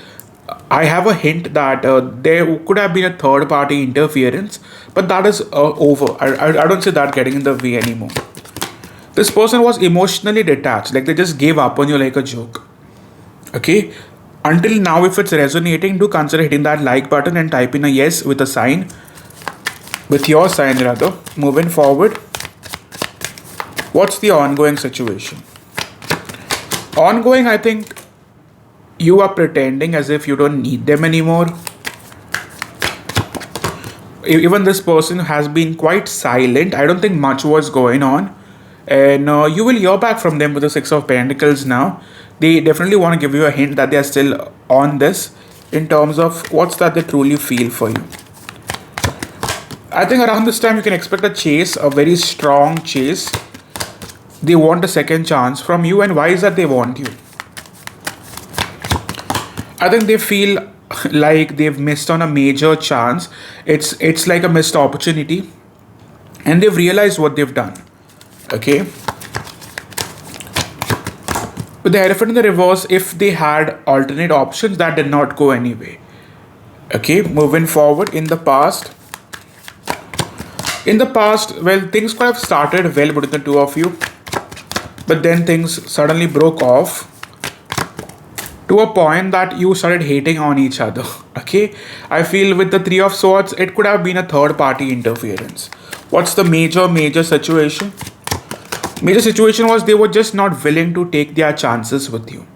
I have a hint that there could have been a third party interference, but that is over. I don't see that getting in the way anymore. This person was emotionally detached, like they just gave up on you like a joke. Okay? Until now, if it's resonating, do consider hitting that like button and type in a yes with a sign. With your sign, rather. Moving forward. What's the ongoing situation? Ongoing, I think you are pretending as if you don't need them anymore. Even this person has been quite silent. I don't think much was going on. And you will hear back from them with the Six of Pentacles now. They definitely want to give you a hint that they are still on this in terms of what's that they truly feel for you. I think around this time you can expect a chase, a very strong chase. They want a second chance from you, and why is that they want you? I think they feel like they've missed on a major chance. It's like a missed opportunity, and they've realized what they've done. Okay. With the Hierophant in the reverse, if they had alternate options, that did not go anyway. Okay, moving forward. In the past, well, things could have started well between the two of you, but then things suddenly broke off to a point that you started hating on each other. Okay, I feel with the Three of Swords, it could have been a third party interference. What's the major situation? Major situation was they were just not willing to take their chances with you.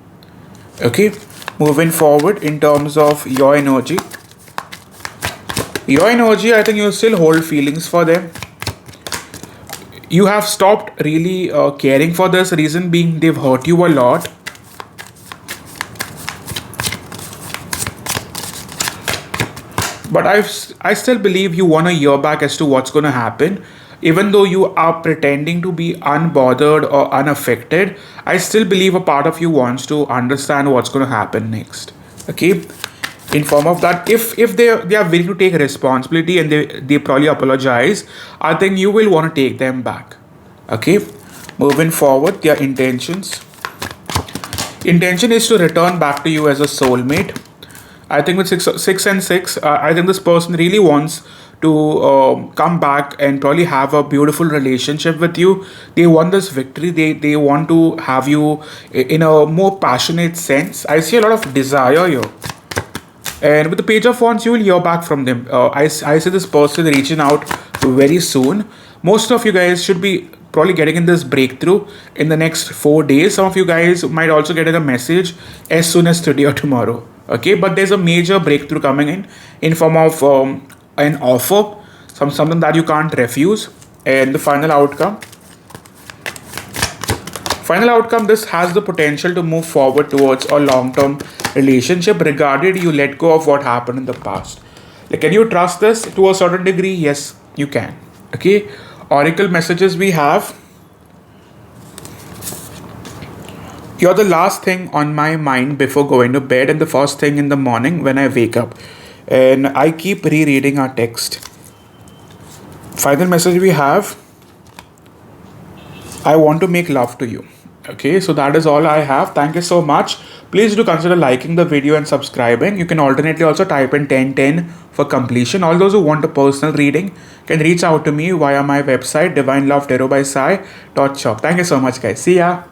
Okay, moving forward in terms of your energy. Your energy, I think you still hold feelings for them. You have stopped really caring for this, reason being they've hurt you a lot. But I still believe you want to hear back as to what's going to happen. Even though you are pretending to be unbothered or unaffected, I still believe a part of you wants to understand what's going to happen next. Okay? In form of that, if they are willing to take responsibility and they probably apologize, I think you will want to take them back. Okay? Moving forward, their intentions. Intention is to return back to you as a soulmate. I think with 6 and 6, I think this person really wants to come back and probably have a beautiful relationship with you. They want this victory. They want to have you in a more passionate sense. I see a lot of desire here. And with the Page of Wands, you will hear back from them. I see this person reaching out very soon. Most of you guys should be probably getting in this breakthrough in the next 4 days. Some of you guys might also get a message as soon as today or tomorrow. Okay, but there's a major breakthrough coming in form of an offer, something that you can't refuse. And the final outcome. Final outcome, this has the potential to move forward towards a long-term relationship, regarded you let go of what happened in the past. Like, can you trust this to a certain degree? Yes, you can. Okay. Oracle messages we have. You're the last thing on my mind before going to bed and the first thing in the morning when I wake up. And I keep rereading our text. Final message we have. I want to make love to you. Okay, so that is all I have. Thank you so much. Please do consider liking the video and subscribing. You can alternately also type in 1010 for completion. All those who want a personal reading can reach out to me via my website, divinelovetarot by sai.shop. Thank you so much, guys. See ya.